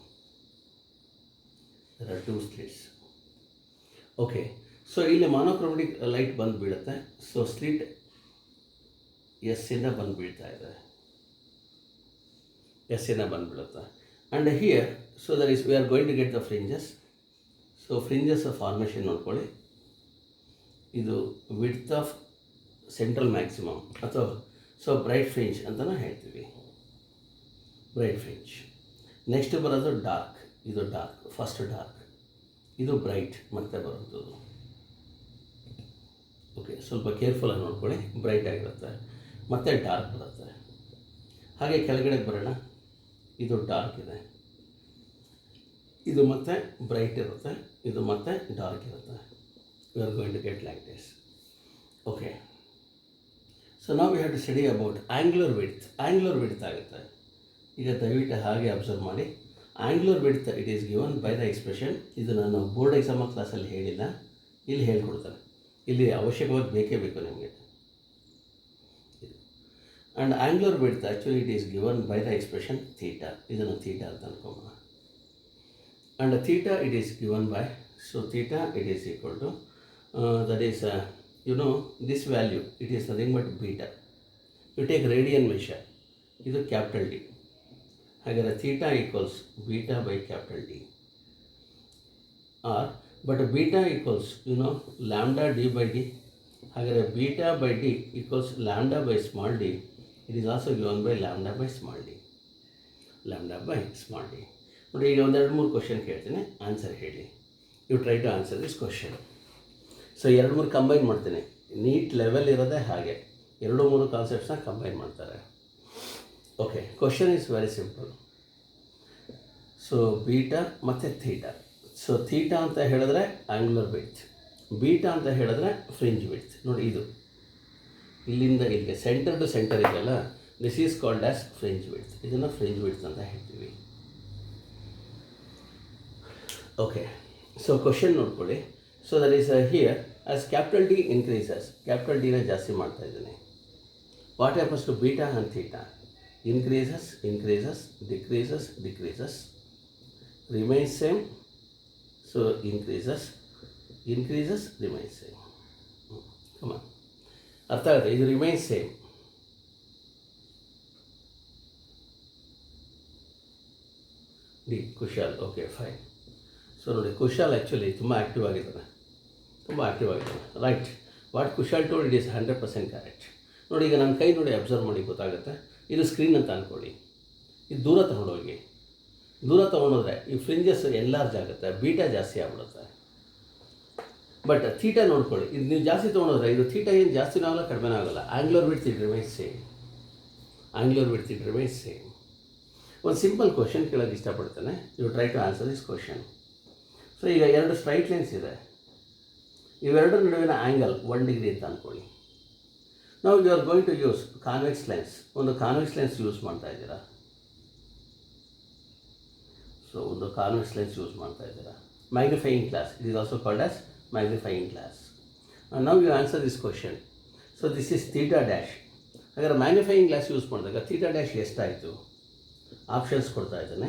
There are 2 slits. Okay, so ಇಲ್ಲಿ ಮೊನೋಕ್ರೋಮ್ಯಾಟಿಕ್ ಲೈಟ್ ಬಂದು ಬೀಳುತ್ತೆ. ಸೊ ಸ್ಲಿಟ್ ಎಸ್ಸಿಂದ ಬಂದು ಬೀಳ್ತಾ ಇದೆ, ಎಸ್ಸಿಂದ ಬಂದು ಬೀಳುತ್ತೆ. And here, so there is we are going to get the fringes. So fringes formation ನೋಡ್ಕೊಳ್ಳಿ. ಇದು ವಿಡ್ತ್ ಆಫ್ ಸೆಂಟ್ರಲ್ ಮ್ಯಾಕ್ಸಿಮಮ್ ಅಥವಾ ಸೊ ಬ್ರೈಟ್ ಫ್ರಿಂಜ್ ಅಂತಲೂ ಹೇಳ್ತೀವಿ, ಬ್ರೈಟ್ ಫ್ರಿಂಜ್. ನೆಕ್ಸ್ಟ್ ಬರೋದು ಡಾರ್ಕ್. ಇದು ಡಾರ್ಕ್, ಫಸ್ಟ್ ಡಾರ್ಕ್, ಇದು ಬ್ರೈಟ್ ಮತ್ತೆ ಬರೋದು. ಓಕೆ, ಸ್ವಲ್ಪ ಕೇರ್ಫುಲ್ಲಾಗಿ ನೋಡ್ಕೊಳ್ಳಿ. ಬ್ರೈಟ್ ಆಗಿರುತ್ತೆ, ಮತ್ತೆ ಡಾರ್ಕ್ ಬರುತ್ತೆ. ಹಾಗೆ ಕೆಳಗಡೆ ಬರೋಣ. ಇದು ಡಾರ್ಕ್ ಇದೆ, ಇದು ಮತ್ತೆ ಬ್ರೈಟ್ ಇರುತ್ತೆ, ಇದು ಮತ್ತೆ ಡಾರ್ಕ್ ಇರುತ್ತೆ. We are going to get like this. Okay, so ನಾವು we have to study about angular width. Angular width ಆಗುತ್ತೆ. ಈಗ ದಯವಿಟ್ಟು ಹಾಗೆ ಅಬ್ಸರ್ವ್ ಮಾಡಿ. Angular width it is given by the expression. ಇದು ನಾನು ಬೋರ್ಡ್ ಎಕ್ಸಾಮ್ ಕ್ಲಾಸಲ್ಲಿ ಹೇಳಿಲ್ಲ, ಇಲ್ಲಿ ಹೇಳ್ಕೊಡ್ತಾರೆ. ಇಲ್ಲಿ ಅವಶ್ಯಕವಾಗಿ ಬೇಕೇ ಬೇಕು ನಿಮಗೆ. And angular width actually it is given by the expression theta. ಇದನ್ನು ಥೀಟಾ ಅಂತ ಅನ್ಕೋಣ. And theta it is given by, so theta it is equal to that is this value, it is nothing but beta. You take radian measure, ಇದು capital D. ಹಾಗಾದರೆ theta equals beta by capital D. Or but beta equals lambda D by D. ಹಾಗಾದರೆ beta by D equals lambda by small D. It is also given by lambda by small D. Lambda by small D. ನೋಡಿ, ಈಗ 1-2-3 question ಕೇಳ್ತೀನಿ, answer ಹೇಳಿ. You try to answer this question. So 2-3 combine ಮಾಡ್ತೀನಿ. NEET level ಇರೋದೇ ಹಾಗೆ, 2-3 ಕಾನ್ಸೆಪ್ಟ್ಸ್ನ combine ಮಾಡ್ತಾರೆ. Okay, question is very simple. So beta ಮತ್ತು ಥೀಟಾ. ಸೊ ಥೀಟಾ ಅಂತ ಹೇಳಿದ್ರೆ ಆಂಗ್ಯುಲರ್ ವಿಡ್ತ್, ಬೀಟಾ ಅಂತ ಹೇಳಿದ್ರೆ ಫ್ರಿಂಜ್ ವಿಡ್ತ್. ನೋಡಿ, ಇದು ಇಲ್ಲಿಂದ ಇಲ್ಲಿಗೆ ಸೆಂಟರ್ ಟು ಸೆಂಟರ್ ಇದೆಯಲ್ಲ, this is called as fringe width. ಇದನ್ನು ಫ್ರಿಂಜ್ ವಿಡ್ತ್ ಅಂತ ಹೇಳ್ತೀವಿ. ಓಕೆ, ಸೊ ಕ್ವಶನ್ ನೋಡ್ಕೊಳ್ಳಿ. So that is here as capital D increases, capital ಡಿನ ಜಾಸ್ತಿ ಮಾಡ್ತಾ ಇದ್ದೀನಿ. What happens to beta and theta? increases, increases, decreases, decreases, remains same, so increases, increases, remains same. Come on, ಅರ್ಥ ಆಗುತ್ತೆ. ಇದು remains same. D Kushal, okay fine. So ನೋಡಿ, Kushal actually ತುಂಬ active ಆಗಿದ್ದಾನೆ, right. What Kushal told it is 100% correct. ನೋಡಿ, ಈಗ ನನ್ನ ಕೈ ನೋಡಿ, ಅಬ್ಸರ್ವ್ ಮಾಡಿ ಗೊತ್ತಾಗುತ್ತೆ. ಇದು ಸ್ಕ್ರೀನ್ ಅಂತ ಅಂದ್ಕೊಳ್ಳಿ. ಇದು ದೂರ ತೊಗೊಂಡೋದ್ರೆ ಈ ಫ್ರಿಂಜಸ್ ಎನ್ಲಾರ್ಜ್ ಆಗುತ್ತೆ, ಬೀಟಾ ಜಾಸ್ತಿ ಆಗ್ಬಿಡುತ್ತೆ. ಬಟ್ ಥೀಟಾ ನೋಡ್ಕೊಳ್ಳಿ, ಇದು ನೀವು ಜಾಸ್ತಿ ತೊಗೊಂಡೋದ್ರೆ ಇದು ಥೀಟಾ ಏನು ಜಾಸ್ತಿನೂ ಆಗಲ್ಲ, ಕಡಿಮೆನೂ ಆಗಲ್ಲ. Angular width it remains same. ಒಂದು ಸಿಂಪಲ್ ಕ್ವಶನ್ ಕೇಳೋಕ್ಕೆ ಇಷ್ಟಪಡ್ತೇನೆ. You try to answer this question. So ಈಗ 2 ಸ್ಟ್ರೈಟ್ ಲೈನ್ಸ್ ಇದೆ, ಇವೆರಡರ ನಡುವಿನ ಆ್ಯಂಗಲ್ 1 ಡಿಗ್ರಿ ಅಂತ ಅಂದ್ಕೊಳ್ಳಿ. ನಾವು you are going to use convex lens. ಒಂದು ಕಾನ್ವೆಕ್ಸ್ ಲೆನ್ಸ್ ಯೂಸ್ ಮಾಡ್ತಾ ಇದ್ದೀರಾ. ಸೊ ಒಂದು ಕಾನ್ವೆಕ್ಸ್ ಲೆನ್ಸ್ ಯೂಸ್ ಮಾಡ್ತಾ ಇದ್ದೀರಾ. Magnifying glass, it is also called as magnifying glass. Now you answer this question. So this is theta dash. ಹಾಗಾದ್ರೆ magnifying glass use ಮಾಡಿದಾಗ theta dash ಎಷ್ಟಾಯಿತು? ಆಪ್ಷನ್ಸ್ ಕೊಡ್ತಾ ಇದ್ದಾನೆ.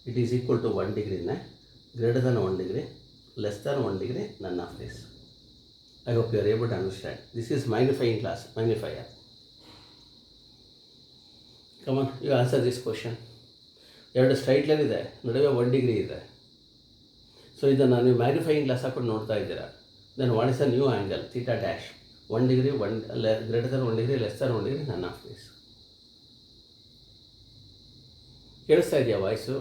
ಇಟ್ ಈಸ್ ಈಕ್ವಲ್ ಟು 1 ಡಿಗ್ರಿನೇ, greater than 1 degree, less than 1 degree, none of this. I hope you are able to understand. This is magnifying glass, magnifier. Come on, you answer this question. 2 straight line ಇದೆ, ನಡುವೆ 1 degree ಇದೆ. So ಇದನ್ನು ನೀವು magnifying glass ಹಾಕೊಂಡು ನೋಡ್ತಾ ಇದ್ದೀರಾ. Then what is a new angle? Theta dash 1 degree, greater than 1 degree, less than 1 degree, none of this. ಕೇಳಿಸ್ತಾ ಇದೆಯಾ ವಾಯ್ಸು?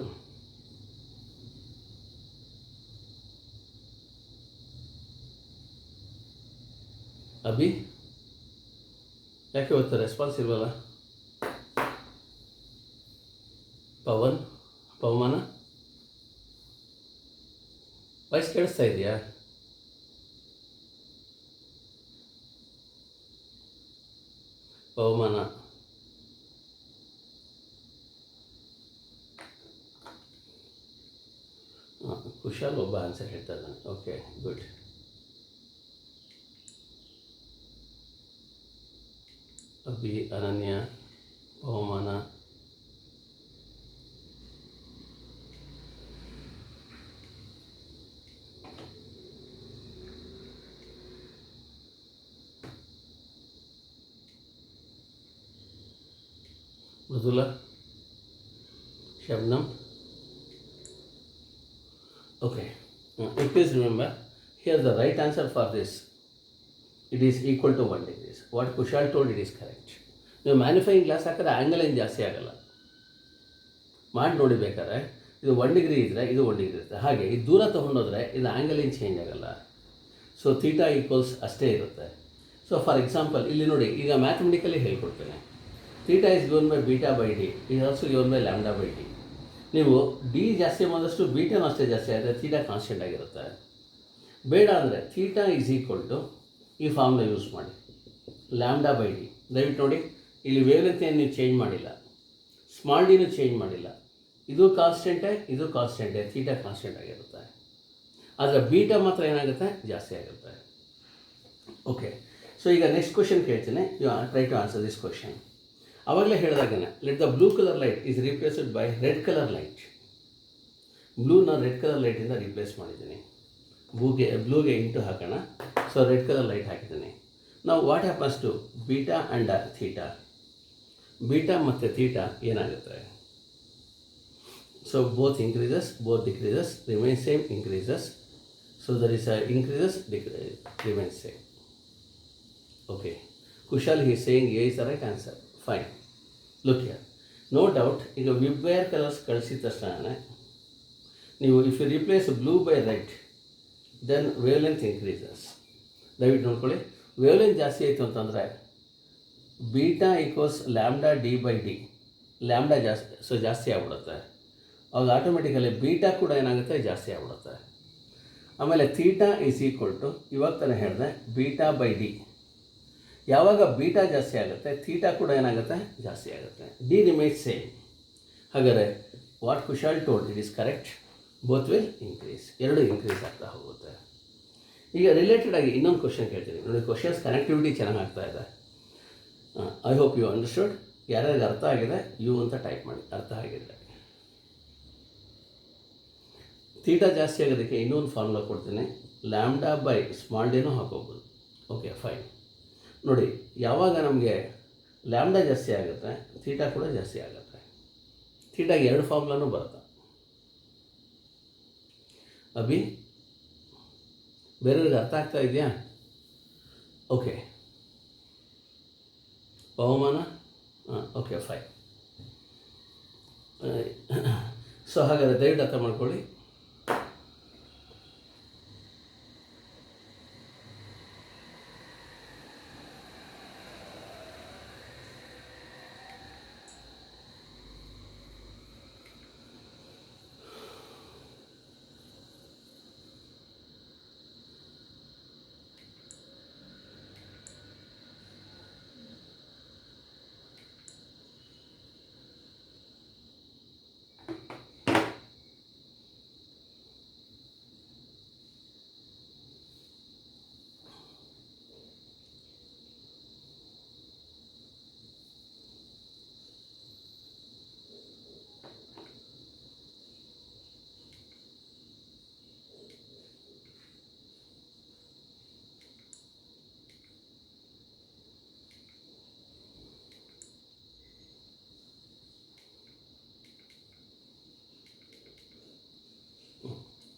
ಅಭಿ, ಯಾಕೆ ಇವತ್ತು ರೆಸ್ಪಾನ್ಸ್ ಇಲ್ವಲ್ಲ? ಪವಮಾನ, ವಾಯ್ಸ್ ಕೇಳಿಸ್ತಾ ಇದೆಯಾ? ಪವಮಾನ, ಕುಶಾಲ್ ಒಬ್ಬ ಆನ್ಸರ್ ಹೇಳ್ತಾ ಇದ್ದಾನೆ. Okay, good. ಅಭಿ, ಅನನ್ಯ, ಪವಮಾನ, Mridula, Shabnam. Okay, please remember, here the right answer for this, it is equal to 1 degrees. What Kushal told, it is correct. ನೀವು ಮ್ಯಾಗ್ನಿಫೈಯಿಂಗ್ ಗ್ಲಾಸ್ ಹಾಕಿದ್ರೆ ಆ್ಯಂಗಲ್ ಏನು ಜಾಸ್ತಿ ಆಗೋಲ್ಲ. ಮಾಡಿ ನೋಡಿ ಬೇಕಾದ್ರೆ, ಇದು 1 ಡಿಗ್ರಿ ಇದ್ದರೆ ಇದು 1 ಡಿಗ್ರಿ ಇರುತ್ತೆ. ಹಾಗೆ ಇದು ದೂರ ತೊಗೊಂಡೋದ್ರೆ ಇದು ಆ್ಯಂಗಲ್ ಏನು ಚೇಂಜ್ ಆಗೋಲ್ಲ. ಸೊ ಥೀಟಾ ಈಕ್ವಲ್ಸ್ ಅಷ್ಟೇ ಇರುತ್ತೆ. ಸೊ ಫಾರ್ ಎಕ್ಸಾಂಪಲ್ ಇಲ್ಲಿ ನೋಡಿ, ಈಗ ಮ್ಯಾಥಮೆಟಿಕಲಿ ಹೇಳ್ಕೊಡ್ತೇನೆ. Theta is given by beta by D, is also given by lambda by D. ನೀವು ಡಿ ಜಾಸ್ತಿ ಮಾಡಿದಷ್ಟು ಬೀಟಾನು ಅಷ್ಟೇ ಜಾಸ್ತಿ ಆದರೆ ಥೀಟಾ ಕಾನ್ಸ್ಟೆಂಟ್ ಆಗಿರುತ್ತೆ. ಬೇಡ ಅಂದರೆ ಥೀಟಾ ಈಸ್ ಈಕ್ವಲ್ ಟು ಈ ಫಾರ್ಮ್ನ ಯೂಸ್ ಮಾಡಿ, ಲ್ಯಾಂಬ್ಡಾ ಬೈ ಡಿ. ದಯವಿಟ್ಟು ನೋಡಿ, ಇಲ್ಲಿ ವೇವ್ಲೆಂಥೇನು ನೀವು ಚೇಂಜ್ ಮಾಡಿಲ್ಲ, ಸ್ಮಾಲ್ ಡಿನೂ ಚೇಂಜ್ ಮಾಡಿಲ್ಲ. ಇದು ಕಾನ್ಸ್ಟೆಂಟೇ, ಇದು ಕಾನ್ಸ್ಟೆಂಟೇ, ಥೀಟಾ ಕಾನ್ಸ್ಟೆಂಟ್ ಆಗಿರುತ್ತೆ. ಆದರೆ ಬೀಟಾ ಮಾತ್ರ ಏನಾಗುತ್ತೆ, ಜಾಸ್ತಿ ಆಗುತ್ತೆ. ಓಕೆ, ಸೊ ಈಗ ನೆಕ್ಸ್ಟ್ ಕ್ವಶನ್ ಕೇಳ್ತೀನಿ. You try to answer this question. ಆವಾಗಲೇ ಹೇಳಿದಾಗನೇ, let the blue colour light is replaced by red colour light. ಬ್ಲೂನ ರೆಡ್ ಕಲರ್ ಲೈಟಿಂದ ರಿಪ್ಲೇಸ್ ಮಾಡಿದ್ದೀನಿ. ಬ್ಲೂಗೆ ಇಂಟು ಹಾಕೋಣ. ಸೊ ರೆಡ್ ಕಲರ್ ಲೈಟ್ ಹಾಕಿದ್ದೀನಿ. ನಾವು what happens to beta and theta? Beta ಮತ್ತು ಥೀಟಾ ಏನಾಗುತ್ತೆ? So both increases, both decreases, remain same, increases. So there is increases, remain same. Okay, Kushal he is saying A is the right answer. Fine. Look here. No doubt, ಈಗ ವಿಬ್ವೇರ್ colours ಕಳಿಸಿದ ತಕ್ಷಣ ನೀವು if you replace blue by red, then wavelength increases. ದಯವಿಟ್ಟು ನೋಡ್ಕೊಳ್ಳಿ, wavelength ಜಾಸ್ತಿ ಆಯಿತು ಅಂತಂದರೆ beta equals lambda D by D, lambda ಜಾಸ್ತಿ ಆಗ್ಬಿಡುತ್ತೆ. ಅವಾಗ ಆಟೋಮೆಟಿಕಲಿ ಬೀಟಾ ಕೂಡ ಏನಾಗುತ್ತೆ, ಜಾಸ್ತಿ ಆಗ್ಬಿಡುತ್ತೆ. ಆಮೇಲೆ ಥೀಟಾ ಈಸ್ ಈಕ್ವಲ್ ಟು, ಇವಾಗ ತಾನೇ ಹೇಳಿದೆ, ಬೀಟಾ ಬೈ ಡಿ. ಯಾವಾಗ ಬೀಟಾ ಜಾಸ್ತಿ ಆಗುತ್ತೆ, ಥೀಟಾ ಕೂಡ ಏನಾಗುತ್ತೆ, ಜಾಸ್ತಿ ಆಗುತ್ತೆ. D remains same. ಹಾಗಾದರೆ what Kushal told, it is correct. Both will increase, ಎರಡು ಇನ್ಕ್ರೀಸ್ ಆಗ್ತಾ ಹೋಗುತ್ತೆ. ಈಗ ರಿಲೇಟೆಡ್ ಆಗಿ ಇನ್ನೊಂದು ಕ್ವಶನ್ ಕೇಳ್ತೀನಿ ನೋಡಿ. ಕ್ವಶನ್ಸ್ ಕನೆಕ್ಟಿವಿಟಿ ಚೆನ್ನಾಗಿ ಆಗ್ತಾ ಇದೆ. I hope you understood. ಯಾರ್ಯಾರಿಗೆ ಅರ್ಥ ಆಗಿದೆ ಯು ಅಂತ ಟೈಪ್ ಮಾಡಿ, ಅರ್ಥ ಆಗಿದೆ. ಥೀಟಾ ಜಾಸ್ತಿ ಆಗೋದಕ್ಕೆ ಇನ್ನೊಂದು ಫಾರ್ಮುಲಾ ಕೊಡ್ತೀನಿ, ಲ್ಯಾಂಬ್ಡಾ ಬೈ ಸ್ಮಾಲ್ ಡಿನೂ ಹಾಕೋಬೋದು. Okay fine. ನೋಡಿ, ಯಾವಾಗ ನಮಗೆ ಲ್ಯಾಂಬ್ಡಾ ಜಾಸ್ತಿ ಆಗುತ್ತೆ ಥೀಟಾ ಕೂಡ ಜಾಸ್ತಿ ಆಗುತ್ತೆ. ಥೀಟಾಗೆ 2 ಫಾರ್ಮುಲಾನೂ ಬರುತ್ತೆ. ಅಭಿ ಬೇರೆಯವ್ರಿಗೆ ಅರ್ಥ ಆಗ್ತಾ ಇದೆಯಾ? ಓಕೆ, ಪವಮಾನ ಓಕೆ ಫೈನ್. ಸೊ ಹಾಗಾದರೆ ದಯವಿಟ್ಟು ಅರ್ಥ ಮಾಡ್ಕೊಳ್ಳಿ.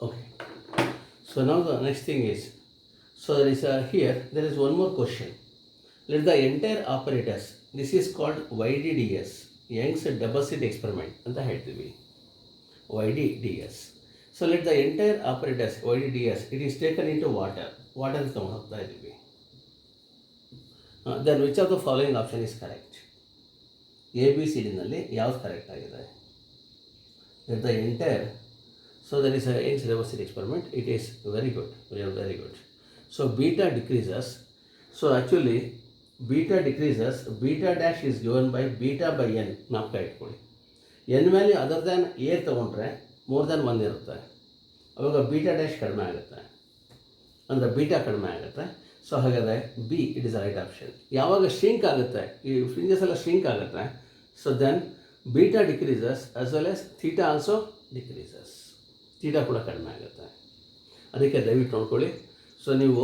Okay. So now the next thing is, so there is here there is one more question. Let the entire apparatus, this is called YDDS, Young's deposit experiment ಅಂತ ಹೇಳ್ತೀವಿ, YDDS. So let the entire apparatus YDDS, it is taken into water ತಗೊಂಡು ಹೋಗ್ತಾ ಇದ್ದೀವಿ. Then which of the following option is correct? ABCDನಲ್ಲಿ ಯಾವ್ದು correct ಆಗಿದೆ? Let the entire, so there is a Young's deposit experiment, it is very good, very good. So beta decreases, so actually beta decreases, beta dash is given by beta by n, ನಾಪ್ಕ ಇಟ್ಕೊಳ್ಳಿ. n value other than a ತೊಗೊಂಡ್ರೆ more than 1 ಇರುತ್ತೆ, ಅವಾಗ beta dash ಕಡಿಮೆ ಆಗುತ್ತೆ, ಅಂದರೆ beta ಕಡಿಮೆ ಆಗುತ್ತೆ. So ಹಾಗಾದರೆ B it is right option. ಯಾವಾಗ ಶ್ರಿಂಕ್ ಆಗುತ್ತೆ, ಈ ಫ್ರಿಂಜಸ್ ಎಲ್ಲ ಶ್ರಿಂಕ್ ಆಗುತ್ತೆ, so then beta decreases as well as theta also decreases, theta ಕೂಡ ಕಡಿಮೆ ಆಗುತ್ತೆ. ಅದಕ್ಕೆ ದಯವಿಟ್ಟು ನೋಡ್ಕೊಳ್ಳಿ. ಸೊ ನೀವು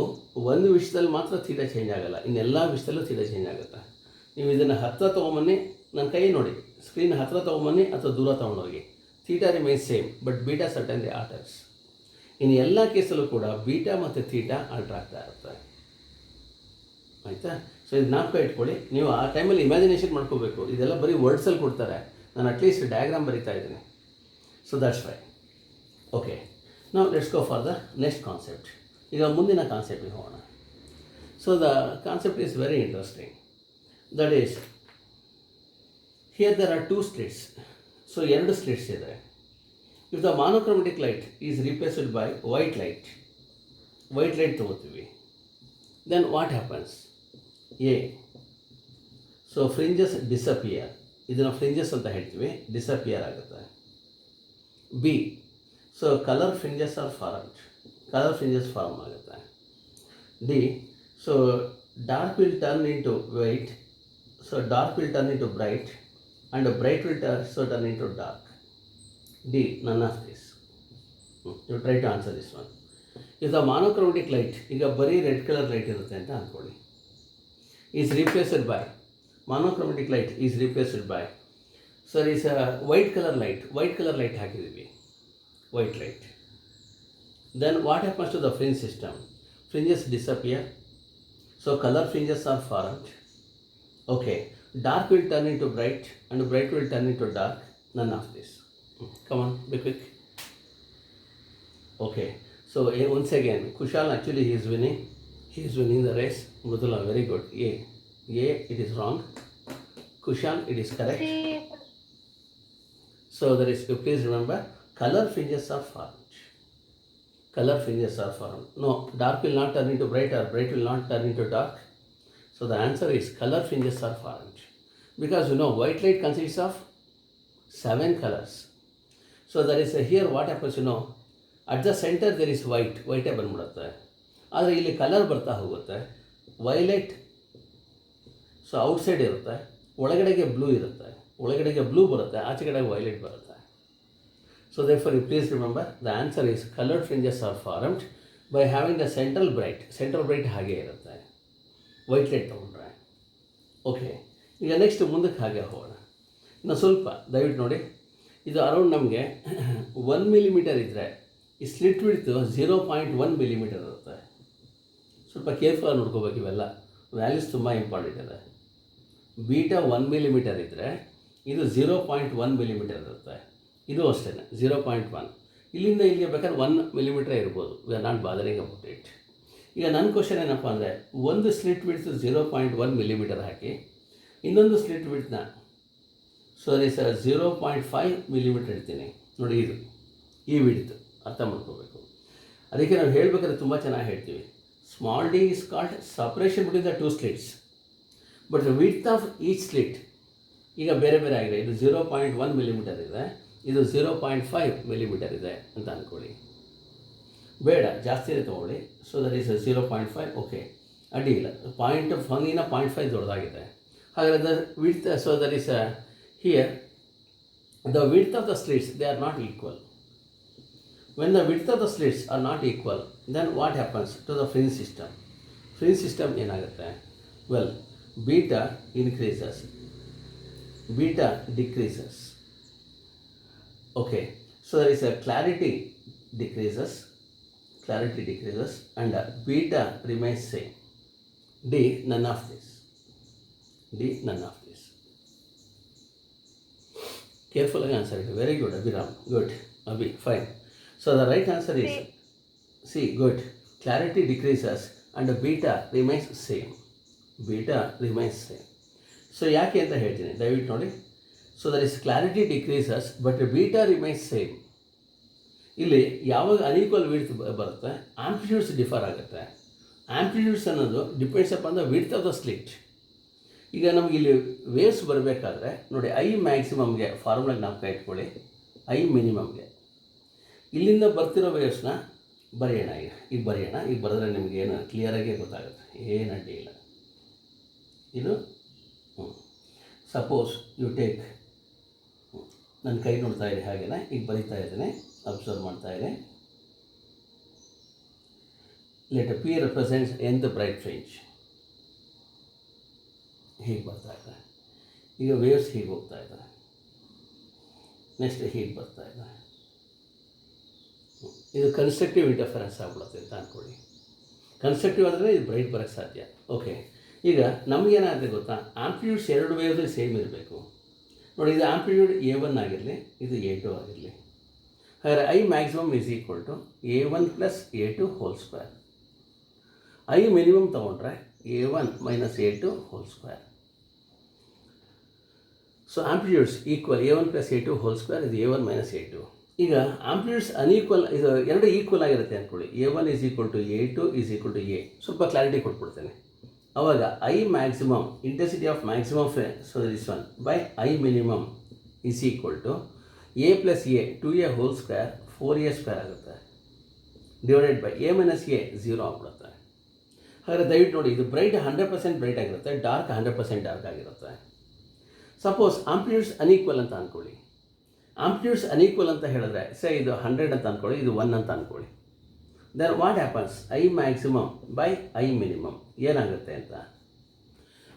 ಒಂದು ವಿಷಯದಲ್ಲಿ ಮಾತ್ರ ಥೀಟಾ ಚೇಂಜ್ ಆಗೋಲ್ಲ, ಇನ್ನೆಲ್ಲ ವಿಷಯದಲ್ಲೂ ಥೀಟಾ ಚೇಂಜ್ ಆಗುತ್ತೆ. ನೀವು ಇದನ್ನು ಹತ್ತಿರ ತೊಗೊಂಬನ್ನಿ, ನನ್ನ ಕೈ ನೋಡಿ, ಸ್ಕ್ರೀನ್ ಹತ್ತಿರ ತೊಗೊಂಬನ್ನಿ ಅಥವಾ ದೂರ ತೊಗೊಂಡೋಗಿ, theta remains same, but beta certainly alters. ಇನ್ನು ಎಲ್ಲ ಕೇಸಲ್ಲೂ ಕೂಡ ಬೀಟಾ ಮತ್ತು ಥೀಟಾ ಆಲ್ಟರ್ ಆಗ್ತಾ ಇರುತ್ತೆ, ಆಯಿತಾ? ಸೊ ಇದು ಜ್ಞಾಪಕ ಇಟ್ಕೊಳ್ಳಿ. ನೀವು ಆ ಟೈಮಲ್ಲಿ ಇಮ್ಯಾಜಿನೇಷನ್ ಮಾಡ್ಕೋಬೇಕು, ಇದೆಲ್ಲ ಬರೀ ವರ್ಡ್ಸಲ್ಲಿ ಕೊಡ್ತಾರೆ, ನಾನು ಅಟ್ಲೀಸ್ಟ್ ಡಯಾಗ್ರಾಮ್ ಬರೀತಾ ಇದ್ದೀನಿ. So that's why. ಓಕೆ, ನಾವು let's go for the next concept. ಈಗ ಮುಂದಿನ ಕಾನ್ಸೆಪ್ಟಿಗೆ ಹೋಗೋಣ. So the concept is very interesting. That is here there are 2 slits. So 2 slits ಇದೆ. If the monochromatic light is replaced by white light ತೊಗೋತೀವಿ, then what happens? A, so fringes disappear, ಇದನ್ನು fringes ಅಂತ ಹೇಳ್ತೀವಿ, disappear ಆಗುತ್ತೆ. B, so colour fringes are formed, colour fringes form ಆಗುತ್ತೆ. D, so dark will turn into white, so dark will turn into bright, and bright will turn into dark. D, none of this. You try to answer this one. ಇದು monochromatic light, ಈಗ ಬರೀ red colour light ಇರುತ್ತೆ ಅಂತ ಅಂದ್ಕೊಳ್ಳಿ, is replaced by, monochromatic light is replaced by, sir is white colour light ಹಾಕಿದ್ದೀವಿ, white light. Then what happens to the fringe system? Fringes disappear, so color fringes are formed. Okay, dark will turn into bright and bright will turn into dark. None of this. Come on, be quick. Okay, so once again, Kushal actually he is winning the race. Mrudula, very good. A, it is wrong. Kushal, it is correct. So there is, please remember, color fringes are formed. Color fringes are formed. No, dark will not turn into bright or bright will not turn into dark. So the answer is color fringes are formed. Because you know white light consists of 7 colors. So there is here what happens, you know, at the center there is white ಬಂದ್ಬಿಡುತ್ತೆ, ಆದರೆ ಇಲ್ಲಿ colour ಬರ್ತಾ ಹೋಗುತ್ತೆ. Violet so outside ಇರುತ್ತೆ, ಒಳಗಡೆಗೆ blue ಇರುತ್ತೆ, ಒಳಗಡೆಗೆ blue ಬರುತ್ತೆ, ಆಚೆ ಕಡೆಗೆ ವೈಲೆಟ್ ಬರುತ್ತೆ. So therefore you please remember the answer is coloured fringes are formed by having the central bright ಹಾಗೆ ಇರುತ್ತೆ ವೈಟ್ ಲೈಟ್ ತೊಗೊಂಡ್ರೆ. ಓಕೆ, ಈಗ ನೆಕ್ಸ್ಟ್ ಮುಂದಕ್ಕೆ ಹಾಗೆ ಹೋಗೋಣ. ಇನ್ನು ಸ್ವಲ್ಪ ದಯವಿಟ್ಟು ನೋಡಿ, ಇದು ಅರೌಂಡ್ ನಮಗೆ 1 ಮಿಲಿಮೀಟರ್ ಇದ್ದರೆ ಈ ಸ್ಲಿಟ್ ವಿಡ್ತು 0.1 ಮಿಲಿಮೀಟರ್ ಇರುತ್ತೆ. ಸ್ವಲ್ಪ ಕೇರ್ಫುಲ್ಲಾಗಿ ನೋಡ್ಕೋಬೇಕು, ಇವೆಲ್ಲ ವ್ಯಾಲ್ಯೂಸ್ ತುಂಬ ಇಂಪಾರ್ಟೆಂಟ್ ಇದೆ. ಬೀಟಾ 1 ಮಿಲಿಮೀಟರ್ ಇದ್ದರೆ ಇದು 0.1 ಮಿಲಿಮೀಟರ್ ಇರುತ್ತೆ. ಇದು ಅಷ್ಟೇ 0.1. ಇಲ್ಲಿಂದ ಇಲ್ಲಿಗೆ ಬೇಕಾದ್ರೆ 1 ಮಿಲಿಮೀಟರ್ ಇರ್ಬೋದು. We are not bothering about it. ಈಗ ನನ್ನ ಕ್ವಶನ್ ಏನಪ್ಪ ಅಂದರೆ, ಒಂದು ಸ್ಲಿಟ್ ವಿಡ್ತು 0.1 ಮಿಲಿಮೀಟರ್ ಹಾಕಿ, ಇನ್ನೊಂದು ಸ್ಲಿಟ್ ವಿಡ್ತನ್ನ ಸರಿ ಸರ್ 0.5 ಮಿಲಿಮೀಟರ್ ಇಡ್ತೀನಿ ನೋಡಿ. ಇದು ಈ ವಿಡ್ತು ಅರ್ಥ ಮಾಡ್ಕೋಬೇಕು. ಅದಕ್ಕೆ ನಾವು ಹೇಳಬೇಕಾದ್ರೆ ತುಂಬ ಚೆನ್ನಾಗಿ ಹೇಳ್ತೀವಿ, small D is called separation between the 2 slits, but the width of each slit ಈಗ ಬೇರೆ ಬೇರೆ ಆಗಿದೆ. ಇದು 0.1 ಮಿಲಿಮೀಟರ್ ಇದೆ, ಇದು 0.5 ಮಿಲಿಮೀಟರ್ ಇದೆ ಅಂತ ಅಂದ್ಕೊಳ್ಳಿ. ಬೇಡ ಜಾಸ್ತಿನೇ ತೊಗೊಳ್ಳಿ. So that is 0.5. ಓಕೆ, ಅಡ್ಡಿ ಇಲ್ಲ. 0.5 ದೊಡ್ಡದಾಗಿದೆ. ಹಾಗಾದರೆ the width, so that is here the width of the slits they are not equal. When the width of the slits are not equal, then what happens to the fringe system? Fringe system ಏನಾಗುತ್ತೆ? Well, beta increases, beta decreases. Okay, so there is a clarity decreases, and beta remains same. D, none of this. Carefully answer it. Very good, Abhiram. Good, Abhi, fine. So the right answer is C. Good. Clarity decreases and beta remains same. So ಯಾಕೆ ಅಂತ ಹೇಳ್ತೀನಿ, ದಯವಿಟ್ಟು ನೋಡಿ. So that is clarity decreases but beta remains same. ಇಲ್ಲಿ ಯಾವಾಗ unequal width ಬರುತ್ತೆ, amplitudes differ ಆಗುತ್ತೆ. Amplitudes ಅನ್ನೋದು depends upon the width of the slit. ಈಗ ನಮಗೆ ಇಲ್ಲಿ ವೇವ್ಸ್ ಬರಬೇಕಾದ್ರೆ ನೋಡಿ, ಐ ಮ್ಯಾಕ್ಸಿಮಮ್ಗೆ ಫಾರ್ಮುಲಾಗೆ ಜ್ಞಾಪಕ ಇಟ್ಕೊಳ್ಳಿ, ಐ ಮಿನಿಮಮ್ಗೆ ಇಲ್ಲಿಂದ ಬರ್ತಿರೋ ವೇವ್ಸ್ನ ಬರೆಯೋಣ. ಈಗ ಬರೆದ್ರೆ ನಿಮಗೆ ಏನು ಕ್ಲಿಯರಾಗಿ ಗೊತ್ತಾಗುತ್ತೆ, ಏನು ಅಡ್ಡಿ ಇಲ್ಲ. ಇದು ಸಪೋಸ್ ಯು ಟೇಕ್, ನನ್ನ ಕೈ ನೋಡ್ತಾ ಇದೆ ಹಾಗೆಯೇ ಈಗ ಬರೀತಾ ಇದ್ದೇನೆ, ಅಬ್ಸರ್ವ್ ಮಾಡ್ತಾ ಇದೆ. Let P represents nth bright fringe. ಹೀಗೆ ಬರ್ತಾ ಇದೆ. ಈಗ ವೇವ್ಸ್ ಹೀಗೆ ಹೋಗ್ತಾ ಇದ್ದಾರೆ, ನೆಕ್ಸ್ಟ್ ಹೀಗೆ ಬರ್ತಾ ಇದೆ. ಇದು ಕನ್ಸ್ಟ್ರಕ್ಟಿವ್ ಇಂಟರ್ಫರೆನ್ಸ್ ಆಗ್ಬಿಡುತ್ತೆ ಅಂತ ಅಂದ್ಕೊಳ್ಳಿ. ಕನ್ಸ್ಟ್ರಕ್ಟಿವ್ ಅಂದರೆ ಇದು ಬ್ರೈಟ್ ಬರೋಕ್ಕೆ ಸಾಧ್ಯ. ಓಕೆ, ಈಗ ನಮಗೇನಾಗುತ್ತೆ ಗೊತ್ತಾ, ಆಂಪ್ಲಿಟ್ಯೂಡ್ಸ್ 2 ವೇವ್ಸ್ ಸೇಮ್ ಇರಬೇಕು ನೋಡಿ. ಇದು ಆಂಪ್ಲಿಟ್ಯೂಡ್ A1 ಆಗಿರಲಿ, ಇದು A2 ಆಗಿರಲಿ. ಹಾಗಾದರೆ I maximum is equal to A1 + A2 whole square. I minimum ತೊಗೊಂಡ್ರೆ A1 - A2 whole square. So amplitudes equal A1 + A2 whole square, ಇದು A1 - A2. ಈಗ ಆಂಪ್ಲಿಟ್ಯೂಡ್ಸ್ ಅನ್ಈಕ್ವಲ್, ಇದು 2 ಈಕ್ವಲ್ ಆಗಿರುತ್ತೆ ಅಂದ್ಕೊಳ್ಳಿ. A1 = A2 = A. ಸ್ವಲ್ಪ clarity ಕೊಟ್ಬಿಡ್ತೇನೆ. ಆವಾಗ I maximum, intensity of maximum, so this one by I minimum is equal to A + A 2A whole square 4A square ಆಗುತ್ತೆ, divided by A - A 0 ಆಗ್ಬಿಡುತ್ತೆ. ಹಾಗಾದರೆ ದಯವಿಟ್ಟು ನೋಡಿ, ಇದು ಬ್ರೈಟ್ 100% ಬ್ರೈಟ್ ಆಗಿರುತ್ತೆ, ಡಾರ್ಕ್ 100% ಡಾರ್ಕ್ ಆಗಿರುತ್ತೆ. ಸಪೋಸ್ ಆಂಪ್ಲಿಟ್ಯೂಡ್ಸ್ ಅನ್ಈಕ್ವಲ್ ಅಂತ ಅಂದ್ಕೊಳ್ಳಿ. ಆಂಪ್ಲಿಟ್ಯೂಡ್ಸ್ ಅನ್ಈಕ್ವಲ್ ಅಂತ ಹೇಳಿದ್ರೆ ಇದು 100 ಅಂತ ಅಂದ್ಕೊಳ್ಳಿ, ಇದು 1 ಅಂತ ಅಂದ್ಕೊಳ್ಳಿ. Then what happens, I maximum by I minimum ಏನಾಗುತ್ತೆ ಅಂತ.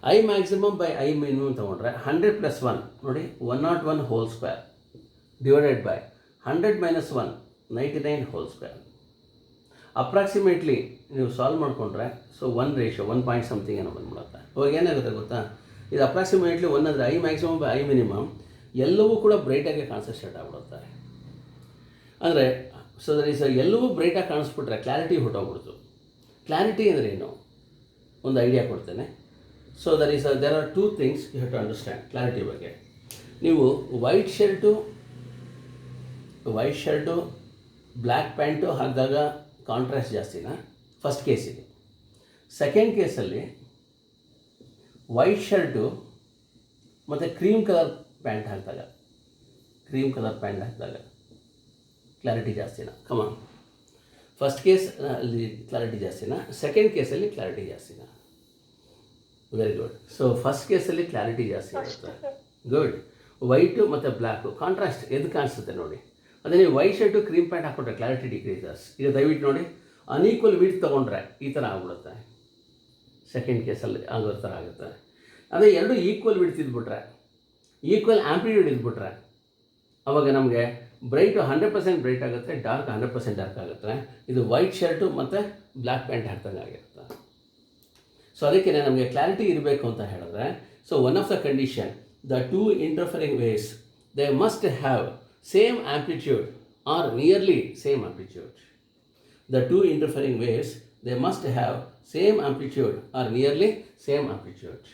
I maximum by I minimum ತೊಗೊಂಡ್ರೆ 100 + 1 ನೋಡಿ 101 whole square, divided by 100 - 1 99 whole square. Approximately ನೀವು ಸಾಲ್ವ್ ಮಾಡಿಕೊಂಡ್ರೆ ಸೊ 1 ರೇಷಿಯೋ 1 ಪಾಯಿಂಟ್ ಸಮಥಿಂಗ್ ಏನೋ ಬಂದ್ಬಿಡುತ್ತೆ. ಅವಾಗ ಏನಾಗುತ್ತೆ ಗೊತ್ತಾ, ಇದು ಅಪ್ರಾಕ್ಸಿಮೇಟ್ಲಿ 1 ಅಂದರೆ I maximum by I minimum ಎಲ್ಲವೂ ಕೂಡ ಬ್ರೈಟಾಗಿ ಕಾಣಿಸೋ ಸ್ಟಾರ್ಟ್ ಆಗ್ಬಿಡುತ್ತೆ. ಅಂದರೆ ಸೊ ದಟ್ ಈಸ್ ಎಲ್ಲವೂ ಬ್ರೈಟಾಗಿ ಕಾಣಿಸ್ಬಿಟ್ರೆ ಕ್ಲಾರಿಟಿ ಹೊಟ್ಟೋಗ್ಬಿಡ್ತು. ಕ್ಲಾರಿಟಿ ಅಂದರೆ ಏನು, ಒಂದು ಐಡಿಯಾ ಕೊಡ್ತೇನೆ. So that is there are 2 things you have to understand clarity ಬಗ್ಗೆ. ನೀವು ವೈಟ್ ಶರ್ಟು ಬ್ಲ್ಯಾಕ್ ಪ್ಯಾಂಟು ಹಾಕಿದಾಗ ಕಾಂಟ್ರಾಸ್ಟ್ ಜಾಸ್ತಿನಾ, ಫಸ್ಟ್ ಕೇಸಿಗೆ. ಸೆಕೆಂಡ್ ಕೇಸಲ್ಲಿ ವೈಟ್ ಶರ್ಟು ಮತ್ತು ಕ್ರೀಮ್ ಕಲರ್ ಪ್ಯಾಂಟ್ ಹಾಕಿದಾಗ ಕ್ಲಾರಿಟಿ ಜಾಸ್ತಿನಾ? ಕಮಾನ್, ಫಸ್ಟ್ ಕೇಸ್ ಅಲ್ಲಿ ಕ್ಲಾರಿಟಿ ಜಾಸ್ತಿನಾ, ಸೆಕೆಂಡ್ ಕೇಸಲ್ಲಿ ಕ್ಲಾರಿಟಿ ಜಾಸ್ತಿನಾ? Very good. ಸೊ ಫಸ್ಟ್ ಕೇಸಲ್ಲಿ ಕ್ಲಾರಿಟಿ ಜಾಸ್ತಿ ಇರುತ್ತೆ. ಗುಡ್. ವೈಟು ಮತ್ತು ಬ್ಲ್ಯಾಕು ಕಾಂಟ್ರಾಸ್ಟ್ ಎದ್ದು ಕಾಣಿಸುತ್ತೆ ನೋಡಿ. ಅದೇ ನೀವು ವೈಟ್ ಶರ್ಟು ಕ್ರೀಮ್ ಪ್ಯಾಂಟ್ ಹಾಕ್ಕೊಂಡ್ರೆ ಕ್ಲಾರಿಟಿ ಡಿಕ್ರೀಸಸ್. ಈಗ ದಯವಿಟ್ಟು ನೋಡಿ, ಅನ್ಈಕ್ವಲ್ ವಿಡ್ತ್ ತೊಗೊಂಡ್ರೆ ಈ ಥರ ಆಗ್ಬಿಡುತ್ತೆ. ಸೆಕೆಂಡ್ ಕೇಸಲ್ಲಿ ಆಗೋ ಥರ ಆಗುತ್ತೆ. ಅದೇ ಎರಡು ಈಕ್ವಲ್ ವಿಡ್ತ್ ಇದ್ಬಿಟ್ರೆ, ಈಕ್ವಲ್ ಆ್ಯಂಪ್ಲಿಟ್ಯೂಡ್ ಇದ್ಬಿಟ್ರೆ, ಅವಾಗ ನಮಗೆ ಬ್ರೈಟು 100% ಬ್ರೈಟ್ ಆಗುತ್ತೆ, ಡಾರ್ಕ್ 100% ಡಾರ್ಕ್ ಆಗುತ್ತೆ. ಇದು ವೈಟ್ ಶರ್ಟು ಮತ್ತು ಬ್ಲ್ಯಾಕ್ ಪ್ಯಾಂಟ್ ಹಾಕ್ದಂಗೆ ಆಗಿರುತ್ತೆ. ಸೊ ಅದಕ್ಕೆ ನಮಗೆ ಕ್ಲಾರಿಟಿ ಇರಬೇಕು ಅಂತ ಹೇಳಿದ್ರೆ, so one of the condition, the two interfering waves they must have same amplitude or nearly same amplitude. The two interfering waves they must have same amplitude or nearly same amplitude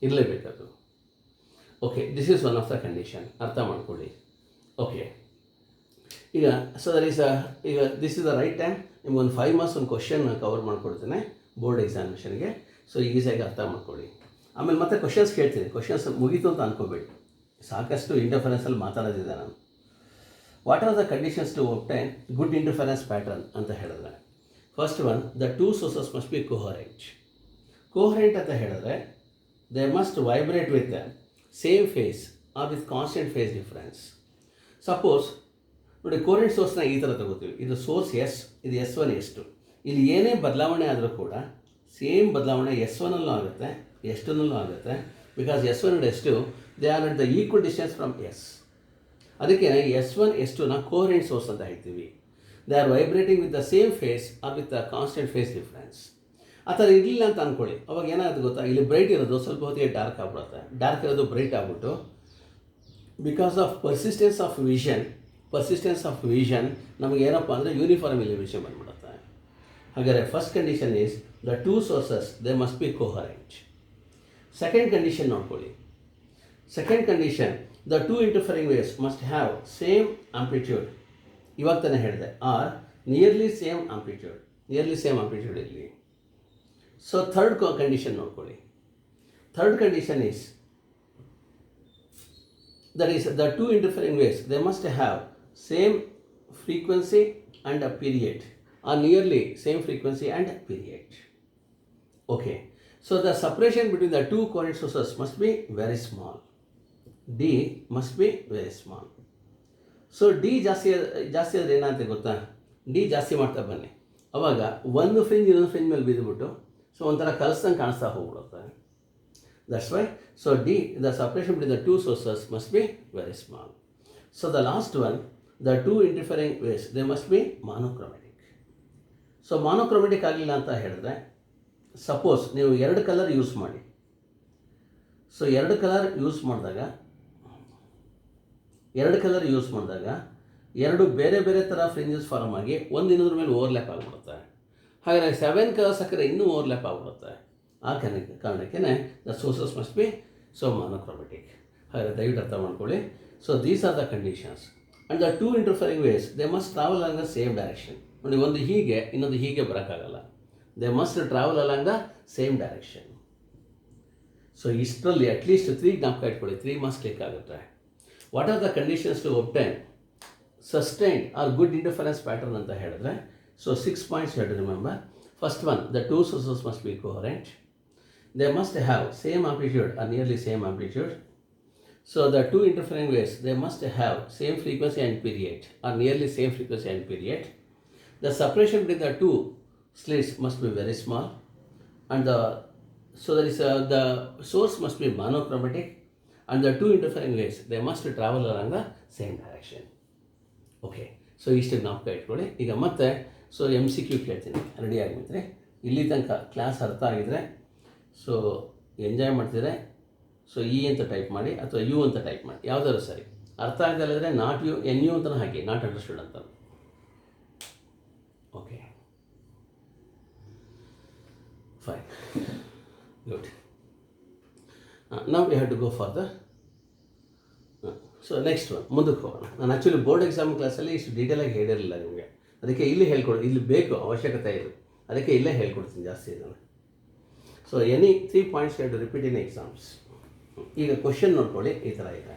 ಇರಲೇಬೇಕದು. Okay, this is one of the condition. ಅರ್ಥ ಮಾಡ್ಕೊಳ್ಳಿ. Okay, ಈಗ so that is ಈಗ this is the right time. ನಿಮ್ಗೊಂದು 5 marks ಒಂದು question cover ಮಾಡಿಕೊಡ್ತೇನೆ board ಎಕ್ಸಾಮಿನೇಷನ್ಗೆ. So ಈಸಿಯಾಗಿ ಅರ್ಥ ಮಾಡ್ಕೊಳ್ಳಿ. ಆಮೇಲೆ ಮತ್ತೆ ಕ್ವಶನ್ಸ್ ಕೇಳ್ತೀನಿ. ಕ್ವಶನ್ಸ್ ಮುಗೀತು ಅಂತ ಅನ್ಕೋಬೇಡಿ, ಸಾಕಷ್ಟು ಇಂಟರ್ಫರೆನ್ಸಲ್ಲಿ ಮಾತಾಡೋದಿದೆ ನಾನು. What are the conditions to obtain good interference pattern ಅಂತ ಹೇಳಿದ್ರೆ, first one, the two sources must be coherent. Coherent ಅಂತ ಹೇಳಿದ್ರೆ they must vibrate with same phase or with constant phase difference. Suppose ನೋಡಿ, ಕೋರೆಂಟ್ ಸೋರ್ಸ್ನ ಈ ಥರ ತಗೋತೀವಿ. ಇದು source S, ಇದು S1 S2. ಇಲ್ಲಿ ಏನೇ ಬದಲಾವಣೆ ಆದರೂ ಕೂಡ ಸೇಮ್ ಬದಲಾವಣೆ S1ಅಲ್ಲೂ ಆಗುತ್ತೆ, S2ನಲ್ಲೂ ಆಗುತ್ತೆ. Because S1 and S2 they are at the equal distance from S. ಅದಕ್ಕೆ S1 S2ನ ಕೋರೆಂಟ್ ಸೋರ್ಸ್ ಅಂತ ಹೇಳ್ತೀವಿ. They are vibrating with the same phase or with the constant phase difference. ಆ ಥರ ಇರಲಿಲ್ಲ ಅಂತ ಅಂದ್ಕೊಳ್ಳಿ, ಅವಾಗ ಏನಾಗುತ್ತೆ ಗೊತ್ತಾ, ಇಲ್ಲಿ ಬ್ರೈಟ್ ಇರೋದು ಸ್ವಲ್ಪ ಹೊತ್ತಿಗೆ ಡಾರ್ಕ್ ಆಗ್ಬಿಡುತ್ತೆ, ಡಾರ್ಕ್ ಇರೋದು ಬ್ರೈಟ್ ಆಗ್ಬಿಟ್ಟು, because of persistence of vision ನಮಗೆ ಏನಪ್ಪ ಅಂದರೆ ಯೂನಿಫಾರ್ಮ್ ಇಲ್ಯುಮಿನೇಷನ್ ಬಂದ್ಬಿಡುತ್ತೆ. ಹಾಗಾದರೆ first condition is the two sources they must be coherent. Second condition ನೋಡ್ಕೊಳ್ಳಿ. Second condition, the two interfering waves must have same amplitude. ಇವಾಗ ತಾನೇ ಹೇಳಿದೆ, ಆರ್ ನಿಯರ್ಲಿ ಸೇಮ್ ಆಂಪ್ಲಿಟ್ಯೂಡ್ ಇರಲಿ. ಸೊ ಥರ್ಡ್ ಕಂಡೀಷನ್ ನೋಡ್ಕೊಳ್ಳಿ. Third condition is that is the two interfering waves they must have same frequency and a period or nearly same frequency and period. Okay, so the separation between the two current sources must be very small. D must be very small. So D ಜಾಸ್ತಿ ಆದರೆ ಏನಂತ ಗೊತ್ತಾ, D ಜಾಸ್ತಿ ಮಾಡ್ತಾ ಬನ್ನಿ, ಅವಾಗ ಒಂದು fringe ಇನ್ನೊಂದು ಫ್ರಿಂಜ್ ಮೇಲೆ ಬಿದ್ದುಬಿಟ್ಟು ಸೊ ಒಂಥರ ಕಲಿಸ್ದಂಗೆ ಕಾಣಿಸ್ತಾ ಹೋಗ್ಬಿಡುತ್ತೆ. That's why, so D, the separation between the two sources must be very small. So the last one, the two interfering waves, they must be monochromatic. So monochromatic ಆಗಲಿಲ್ಲ ಅಂತ ಹೇಳಿದ್ರೆ, suppose ನೀವು ಎರಡು colour use ಮಾಡಿ. So ಎರಡು colour use ಮಾಡಿದಾಗ ಎರಡು ಬೇರೆ ಬೇರೆ ಥರ ಫ್ರಿಂಜಸ್ ಫಾರ್ಮ್ ಆಗಿ ಒಂದು ಇನ್ನೊಂದ್ರ ಮೇಲೆ ಓವರ್ಲ್ಯಾಪ್ ಆಗಿಬಿಡುತ್ತೆ. ಹಾಗಾದರೆ 7 ಕಲರ್ಸ್ ಹಾಕಿದ್ರೆ ಇನ್ನೂ ಓವರ್ಲ್ಯಾಪ್ ಆಗಿಬಿಡುತ್ತೆ. ಆ ಕಾರಣಕ್ಕೆ the sources must be so monochromatic. ಹಾಗಾದರೆ ದಯವಿಟ್ಟು ಅರ್ಥ ಮಾಡ್ಕೊಳ್ಳಿ. So these are the conditions and the two interfering waves they must travel along the same direction. ನೋಡಿ, ಒಂದು ಹೀಗೆ ಇನ್ನೊಂದು ಹೀಗೆ ಬರೋಕ್ಕಾಗಲ್ಲ. They must travel along the same direction. So ಇಷ್ಟರಲ್ಲಿ ಅಟ್ಲೀಸ್ಟ್ 3 ಜ್ಞಾಪಕ ಇಟ್ಕೊಳ್ಳಿ, 3 ಮಾರ್ಕ್ಸ್ ಕ್ಲಿಕ್ ಆಗುತ್ತೆ. What are the conditions to obtain sustained or good interference pattern ಅಂತ ಹೇಳಿದ್ರೆ, ಸೊ 6 ಪಾಯಿಂಟ್ಸ್ ಹೇಳಿ remember. First one, the two sources must be coherent. They must have same amplitude or nearly same amplitude. So the two interfering waves, they must have same frequency and period or nearly same frequency and period. The separation between the two slits must be very small, and the source must be monochromatic, and the two interfering waves, they must travel along the same direction. Okay, so ಇಷ್ಟು ಜ್ಞಾಪಕ ಇಟ್ಕೊಳ್ಳಿ. ಈಗ ಮತ್ತೆ so MCQ ಕೇಳ್ತೀನಿ, ready ಆಗಿಬಿಟ್ರೆ. ಇಲ್ಲಿ ತನಕ class ಅರ್ಥ ಆಗಿದ್ರೆ, ಸೊ ಎಂಜಾಯ್ ಮಾಡ್ತಿದ್ರೆ ಸೊ ಅಂತ ಟೈಪ್ ಮಾಡಿ ಅಥವಾ ಯು ಅಂತ ಟೈಪ್ ಮಾಡಿ, ಯಾವುದಾದ್ರು ಸರಿ. ಅರ್ಥ ಆಗದಲ್ಲಿದ್ರೆ ನಾಟ್ ಯು, NU ಅಂತಲೂ ಹಾಕಿ, ನಾಟ್ ಅಂಡರ್ಸ್ಟುಡ್ ಅಂತ. Okay, fine, good. Now we have to go for the so next one. ಮುಂದಕ್ಕೆ ಹೋಗೋಣ. ನಾನು ಆ್ಯಕ್ಚುಲಿ ಬೋರ್ಡ್ ಎಕ್ಸಾಮ್ ಕ್ಲಾಸಲ್ಲಿ ಇಷ್ಟು ಡೀಟೇಲಾಗಿ ಹೇಳಿರಲಿಲ್ಲ ನಿಮಗೆ, ಅದಕ್ಕೆ ಇಲ್ಲಿ ಹೇಳ್ಕೊಡಿ. ಇಲ್ಲಿ ಬೇಕು, ಅವಶ್ಯಕತೆ ಇದೆ, ಅದಕ್ಕೆ ಇಲ್ಲೇ ಹೇಳ್ಕೊಡ್ತೀನಿ ಜಾಸ್ತಿ ಇದನ್ನು. So any 3 points have to repeat in exams. ಈಗ ಕ್ವಶನ್ ನೋಡ್ಕೊಳ್ಳಿ, ಈ ಥರ ಇದೆ.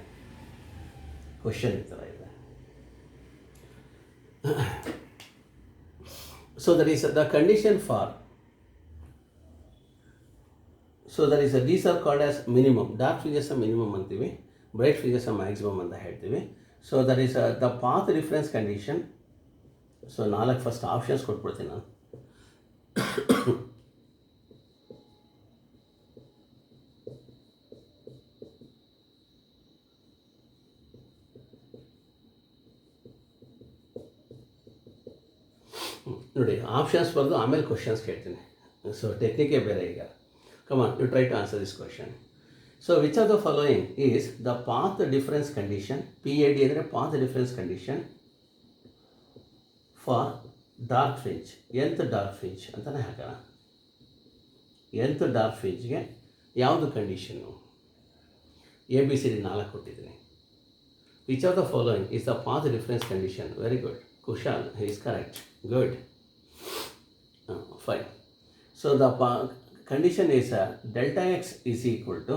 So that is the condition for so that is these are called as minimum. Dark fringes minimum ಅಂತೀವಿ, ಬ್ರೈಟ್ ಫ್ರಿಂಜಸ್ ಮ್ಯಾಕ್ಸಿಮಮ್ ಅಂತ ಹೇಳ್ತೀವಿ. So that is the path difference condition. So 4 first options ಕೊಟ್ಬಿಡ್ತೀನಿ ನಾನು. ನೋಡಿ, ಆಪ್ಷನ್ಸ್ ಬರೆದು ಆಮೇಲೆ questions ಕೇಳ್ತೀನಿ. So ಟೆಕ್ನಿಕೇ ಬೇರೆ ಈಗ. Come on, you try to answer this question. So which of the following is the path difference condition, PID ಅಂದರೆ path difference condition for dark fringe, nth dark fringe ಅಂತಲೇ ಹಾಕೋಣ. ಎಂತ್ ಡಾರ್ಕ್ ಫ್ರಿಂಜ್ಗೆ ಯಾವುದು ಕಂಡೀಷನ್ನು? ABCD 4 ಕೊಟ್ಟಿದ್ದೀನಿ. Which of the following is the path difference condition? Very good, Kushal, he is correct. Good. Fine. So the condition is delta x is equal to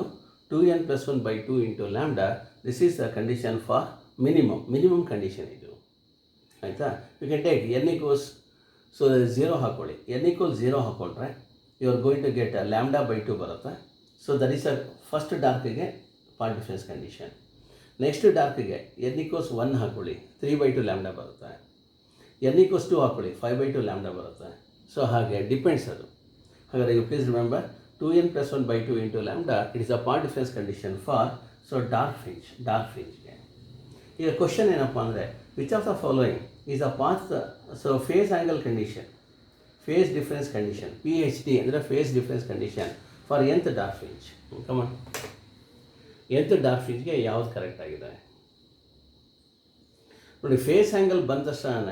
2n plus 1 by 2 into lambda. This is the condition for minimum condition ಇದು. ಆಯಿತಾ? You can take n equals, so 0 ಹಾಕೊಳ್ಳಿ. n equals 0 ಹಾಕೊಂಡ್ರೆ you are going to get lambda by 2 ಬರುತ್ತೆ. So that is a first ಡಾರ್ಕ್ಗೆ path difference condition. Next ಡಾರ್ಕ್ಗೆ n equals 1 ಹಾಕೊಳ್ಳಿ, 3 by 2 lambda ಬರುತ್ತೆ. n equals 2 ಹಾಕೊಳ್ಳಿ, 5 by 2 lambda ಬರುತ್ತೆ. So ಹಾಗೆ ಡಿಪೆಂಡ್ಸ್ ಅದು. ಹಾಗಾದರೆ you please remember 2n plus 1 by 2 into lambda, it is a path difference condition for dark ಫ್ರಿಂಜ್ಗೆ. ಈಗ ಕ್ವಶನ್ ಏನಪ್ಪ ಅಂದರೆ, which of the following is a path, so phase angle condition, phase difference condition, PHD ಅಂದರೆ phase difference condition for nth dark fringe. Come on, nth dark ಫ್ರಿಂಜ್ಗೆ ಯಾವ್ದು correct ಆಗಿದೆ ನೋಡಿ. ಫೇಸ್ ಆ್ಯಂಗಲ್ ಬಂದ ತಕ್ಷಣ,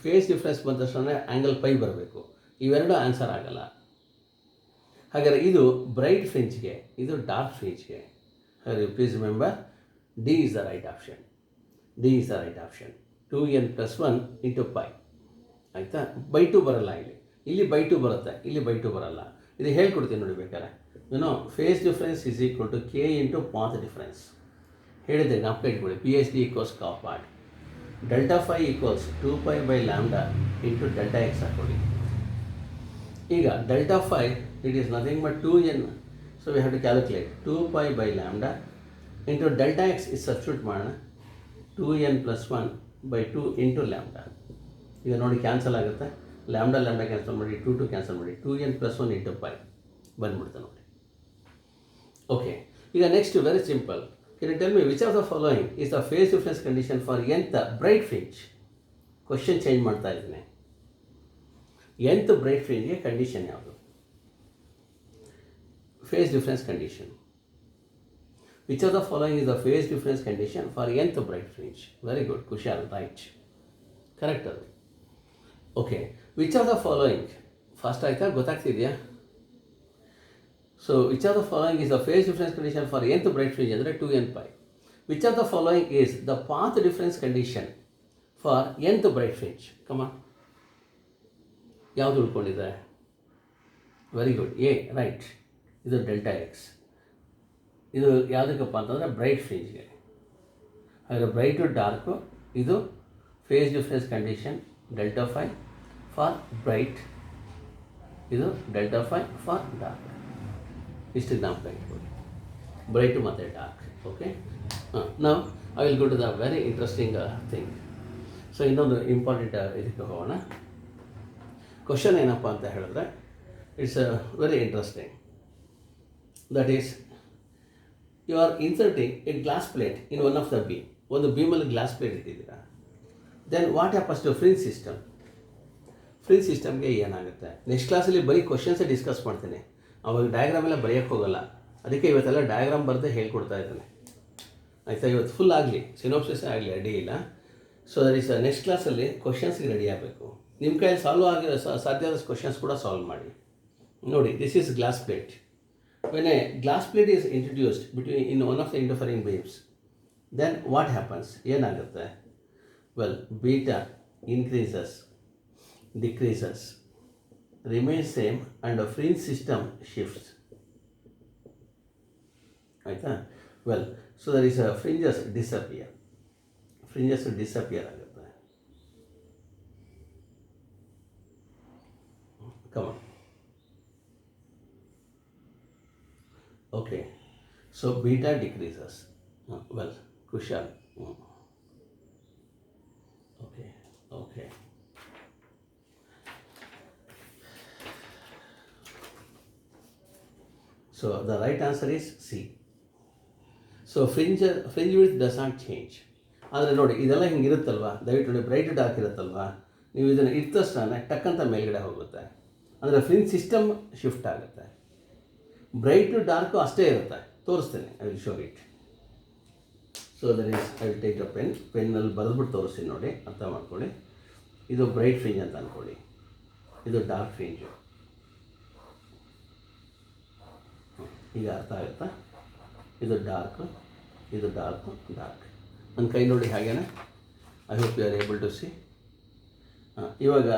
ಫೇಸ್ ಡಿಫ್ರೆನ್ಸ್ ಬಂದ ತಕ್ಷಣ ಆ್ಯಂಗಲ್ ಪೈ ಬರಬೇಕು. ಇವೆರಡು ಆನ್ಸರ್ ಆಗಲ್ಲ. ಹಾಗಾದರೆ ಇದು ಬ್ರೈಟ್ ಫ್ರಿಂಜ್ಗೆ, ಇದು ಡಾರ್ಕ್ ಫ್ರಿಂಜ್ಗೆ. ಹಾಗಾದರೆ please remember D is the right option. D is the right option. 2n plus 1 into pi. ಆಯಿತಾ? ಬೈ 2 ಬರಲ್ಲ ಇಲ್ಲಿ ಬೈ 2 ಬರುತ್ತೆ, ಇಲ್ಲಿ ಬೈ 2 ಬರಲ್ಲ. ಇದು ಹೇಳ್ಕೊಡ್ತೀನಿ ನೋಡಿ ಬೇಕಾದ್ರೆ. Phase difference is equal to K into path difference. ಹೇಳಿದೆ, ಜ್ಞಾಪಕ ಇಟ್ಕೊಳ್ಳಿ. PHD ಈಕ್ವಲ್ಸ್ ಕಾಪಾಡ್. Delta phi equals 2 pi by lambda into delta x ಹಾಕೊಳ್ಳಿ. ಈಗ delta phi it is nothing but 2n. So we have to calculate 2 pi by lambda into delta x is substitute ಮಾಡೋಣ. 2n plus 1 by 2 into lambda. ಈಗ ನೋಡಿ cancel ಆಗುತ್ತೆ. Lambda cancel ಮಾಡಿ, 2 cancel ಮಾಡಿ, 2n plus 1 into pi ಬಂದ್ಬಿಡುತ್ತೆ ನೋಡಿ. Okay, ಈಗ next very simple. Can you tell me which of the following is the phase difference condition for nth bright fringe? Question change ಮಾಡ್ತಾ ಇದ್ದೀನಿ. nth bright fringe condition ಯಾವುದು? Phase difference condition. Which of the following is the phase difference condition for nth bright fringe? Very good, Kushal, right. Correct. Okay, which of the following, first ಆಯ್ತಾ, ಗೊತ್ತಾಗ್ತಿದೆಯಾ? So which of the following is the phase difference condition for nth bright fringe ಅಂದರೆ 2n pi. Which of the following is the path difference condition for nth bright fringe? Come on. ಯಾವುದು ಉಳ್ಕೊಂಡಿದೆ? Very good, a right. ಇದು delta x. ಇದು ಯಾವುದಕ್ಕಪ್ಪ ಅಂತಂದರೆ bright ಫ್ರಿಂಜ್ಗೆ. ಹಾಗಾದರೆ bright dark, ಇದು phase difference condition delta phi for bright, ಇದು ಡೆಲ್ಟಾ ಫೈ ಫಾರ್ ಡಾರ್ಕ್. ಇಷ್ಟು ಜ್ಞಾಪಕ ಇಟ್ಕೊಳ್ಳಿ, ಬ್ರೈಟು ಮತ್ತು ಡಾರ್ಕ್. ಓಕೆ, ನಾವು I will go to the very interesting thing. So ಇನ್ನೊಂದು ಇಂಪಾರ್ಟೆಂಟ್ ಇದಕ್ಕೆ ಹೋಗೋಣ. ಕ್ವಶನ್ ಏನಪ್ಪ ಅಂತ ಹೇಳಿದ್ರೆ, it's very interesting. That is, you are inserting a glass plate in one of the beam. ಒಂದು ಬೀಮಲ್ಲಿ ಗ್ಲಾಸ್ ಪ್ಲೇಟ್ ಇಟ್ಟಿದ್ದೀರಾ. Then what happens to fringe system? Fringe ಸಿಸ್ಟಮ್ಗೆ ಏನಾಗುತ್ತೆ? ನೆಕ್ಸ್ಟ್ ಕ್ಲಾಸಲ್ಲಿ ಬರೀ ಕ್ವಶನ್ಸೇ ಡಿಸ್ಕಸ್ ಮಾಡ್ತೀನಿ. ಅವಾಗ ಡಯಾಗ್ರಾಮ್ ಎಲ್ಲ ಬರೆಯೋಕ್ಕೆ ಹೋಗಲ್ಲ. ಅದಕ್ಕೆ ಇವತ್ತೆಲ್ಲ ಡಯಾಗ್ರಾಮ್ ಬರೆದೇ ಹೇಳ್ಕೊಡ್ತಾ ಇದ್ದಾನೆ. ಆಯಿತಾ? ಇವತ್ತು ಫುಲ್ ಆಗಲಿ, ಸಿನೋಪ್ಸಿಸೇ ಆಗಲಿ, ಅಡ್ಡಿ ಇಲ್ಲ. ಸೊ ದಟ್ ಈಸ್ ನೆಕ್ಸ್ಟ್ ಕ್ಲಾಸಲ್ಲಿ ಕ್ವಶನ್ಸ್ಗೆ ರೆಡಿ ಆಗಬೇಕು. ನಿಮ್ಮ ಕೈಯಲ್ಲಿ ಸಾಲ್ವ್ ಆಗಿರೋ ಸಾಧ್ಯ ಆದ ಕ್ವಶನ್ಸ್ ಕೂಡ ಸಾಲ್ವ್ ಮಾಡಿ. ನೋಡಿ, this is glass plate. When a glass plate is introduced between in one of the interfering beams, then what happens? ಏನಾಗುತ್ತೆ? Well, beta increases, decreases, remains same, and the fringe system shifts. ಆಯಿತಾ? Well, so there is fringes disappear. Fringes disappear ಆಗುತ್ತೆ. Come on, Okay, so beta decreases. Well, Kushal. Okay, okay. So the right answer is C. So fringe width does not change. ಆದರೆ ನೋಡಿ ಇದೆಲ್ಲ ಹಿಂಗೆ ಇರುತ್ತಲ್ವ, ದಯವಿಟ್ಟು ನೋಡಿ bright dark ಇರುತ್ತಲ್ವ, ನೀವು ಇದನ್ನು ಇಟ್ಟ ತಕ್ಷಣ ಟಕ್ಕಂತ ಮೇಲ್ಗಡೆ ಹೋಗುತ್ತೆ, ಅಂದರೆ ಫ್ರಿಂಜ್ ಸಿಸ್ಟಮ್ ಶಿಫ್ಟ್ ಆಗುತ್ತೆ. ಬ್ರೈಟು ಡಾರ್ಕು ಅಷ್ಟೇ ಇರುತ್ತೆ. ತೋರಿಸ್ತೇನೆ, I will show it. So that is I will take a ಪೆನ್ನಲ್ಲಿ ಬರೆದ್ಬಿಟ್ಟು ತೋರಿಸ್ತೀನಿ ನೋಡಿ, ಅರ್ಥ ಮಾಡ್ಕೊಳ್ಳಿ. ಇದು ಬ್ರೈಟ್ ಫ್ರಿಂಜ್ ಅಂತ ಅಂದ್ಕೊಳ್ಳಿ, ಇದು ಡಾರ್ಕ್ ಫ್ರಿಂಜು. ಈಗ ಅರ್ಥ ಆಗುತ್ತಾ? ಇದು ಡಾರ್ಕು, ಇದು ಡಾರ್ಕು, ಡಾರ್ಕ್. ನನ್ನ ಕೈ ನೋಡಿ ಹಾಗೇನೆ. I hope you are able to see. ಇವಾಗ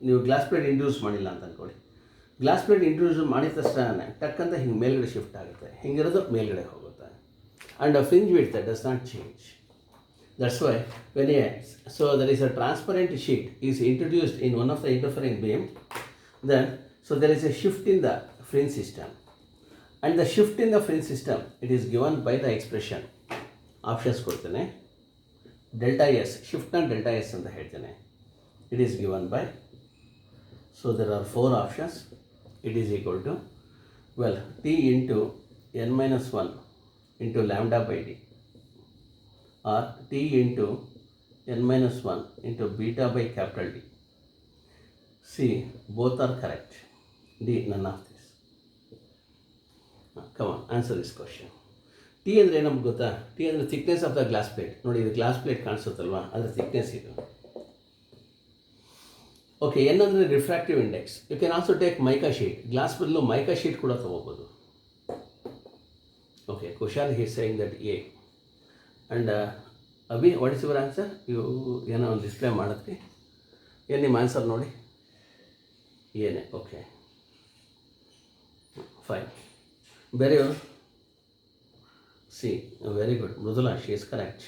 ನೀವು ಗ್ಲಾಸ್ ಪ್ಲೇಟ್ ಇಂಟ್ರೊಡ್ಯೂಸ್ ಮಾಡಿಲ್ಲ ಅಂತ ಅಂದ್ಕೊಳ್ಳಿ. ಗ್ಲಾಸ್ ಪ್ಲೇಟ್ ಇಂಟ್ರೊಡ್ಯೂಸ್ ಮಾಡಿದ ತಕ್ಷಣ ಟಕ್ಕಂತ ಹಿಂಗೆ ಮೇಲ್ಗಡೆ ಶಿಫ್ಟ್ ಆಗುತ್ತೆ, ಹಿಂಗಿರೋದು ಮೇಲ್ಗಡೆ ಹೋಗುತ್ತೆ. And fringe width does not change. That's why when so there is a transparent sheet is introduced in one of the interfering beam, then so there is a shift in the fringe system, and the shift in the fringe system, it is given by the expression. Options ಕೊಡ್ತೇನೆ. Delta S, ಶಿಫ್ಟ್ನ delta S ಅಂತ ಹೇಳ್ತೇನೆ. It is given by, so there are 4 options. It is equal to, well, T into N minus 1 into lambda by D, or T into N minus 1 into beta by capital D. C, both are correct. D, none of this. Come on, answer this question. T ಅಂದರೆ ನಮ್ಗೆ ಗೊತ್ತಾ? T ಅಂದರೆ thickness of the glass plate. ನೋಡಿ, ಇದು glass plate ಕಾಣಿಸುತ್ತಲ್ವಾ, ಅದರ thickness ಇದು. Okay, N ಅಂದರೆ refractive index. You can also take mica sheet. Glass ಬದಲು ಮೈಕಾ ಶೀಟ್ ಕೂಡ ತೊಗೋಬೋದು. Okay, Kushal he saying that A. And Abhi, what is your answer? ಇವು ಏನೋ ಒಂದು ಡಿಸ್ಪ್ಲೇ ಮಾಡಿದ್ರಿ. ಏನು ನಿಮ್ಮ ಆನ್ಸರ್ ನೋಡಿ? ಏನೇ? Okay, fine. ಬೇರೆಯವರು? C, very good. Mridula, she is correct.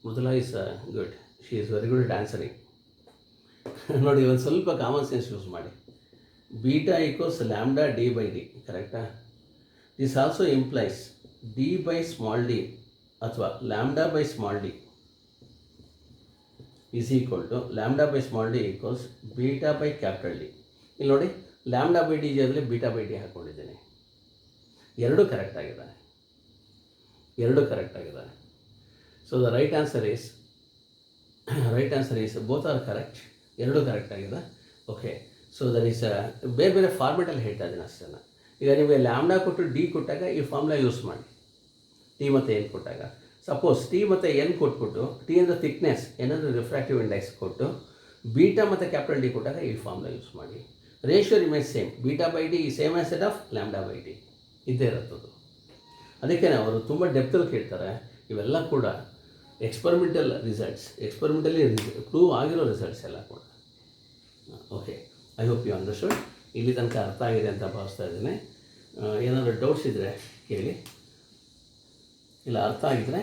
Mridula is good. She is very good at answering. ನೋಡಿ, ಒಂದು ಸ್ವಲ್ಪ ಕಾಮನ್ ಸೆನ್ಸ್ ಯೂಸ್ ಮಾಡಿ. Beta equals lambda D by D, ಕರೆಕ್ಟಾ? This also implies D by small D ಅಥವಾ lambda by small D is equal to lambda by small D equals beta by capital D. ಇಲ್ಲಿ ನೋಡಿ, lambda by D ಜಾಗದಲ್ಲಿ beta by D ಹಾಕ್ಕೊಂಡಿದ್ದೇನೆ. ಎರಡೂ correct ಆಗಿದೆ, ಎರಡೂ correct ಆಗಿದೆ. So the right answer is both are correct. ಎರಡೂ correct ಆಗಿದೆ. Okay, so that is ಬೇರೆ ಬೇರೆ ಫಾರ್ಮೆಟಲ್ಲಿ ಹೇಳ್ತಾ ಇದ್ದೀನಿ ಅಷ್ಟೇ. ಈಗ ನಿಮಗೆ ಲ್ಯಾಂಬ್ಡಾ ಕೊಟ್ಟು ಡಿ ಕೊಟ್ಟಾಗ ಈ ಫಾರ್ಮುಲಾ ಯೂಸ್ ಮಾಡಿ. ಟಿ ಮತ್ತು ಎನ್ ಕೊಟ್ಟಾಗ, ಸಪೋಸ್ ಟಿ ಮತ್ತು ಎನ್ ಕೊಟ್ಬಿಟ್ಟು, ಟಿ ಅಂದರೆ ಥಿಕ್ನೆಸ್, ಎನ್ ಅಂದರೆ ರಿಫ್ರಾಕ್ಟಿವ್ ಇಂಡೆಕ್ಸ್ ಕೊಟ್ಟು, ಬೀಟಾ ಮತ್ತು ಕ್ಯಾಪಿಟಲ್ ಡಿ ಕೊಟ್ಟಾಗ ಈ ಫಾರ್ಮುಲಾ ಯೂಸ್ ಮಾಡಿ. Ratio remains same. Beta by D ಈ same as that of lambda by D ಇದ್ದೇ ಇರುತ್ತದು. ಅದಕ್ಕೆ ಅವರು ತುಂಬ ಡೆಪ್ತಲ್ಲಿ ಕೇಳ್ತಾರೆ. ಇವೆಲ್ಲ ಕೂಡ ಎಕ್ಸ್ಪರಿಮೆಂಟಲ್ ರಿಸಲ್ಟ್ಸ್, ಎಕ್ಸ್ಪರಿಮೆಂಟಲಿ ಪ್ರೂವ್ ಆಗಿರೋ ರಿಸಲ್ಟ್ಸ್ ಎಲ್ಲ ಕೂಡ. Okay, I hope you understood. ಇಲ್ಲಿ ತನಕ ಅರ್ಥ ಆಗಿದೆ ಅಂತ ಭಾವಿಸ್ತಾ ಇದ್ದೀನಿ. ಏನಾದರೂ ಡೌಟ್ಸ್ ಇದ್ದರೆ ಕೇಳಿ, ಇಲ್ಲ ಅರ್ಥ ಆಗಿದ್ದರೆ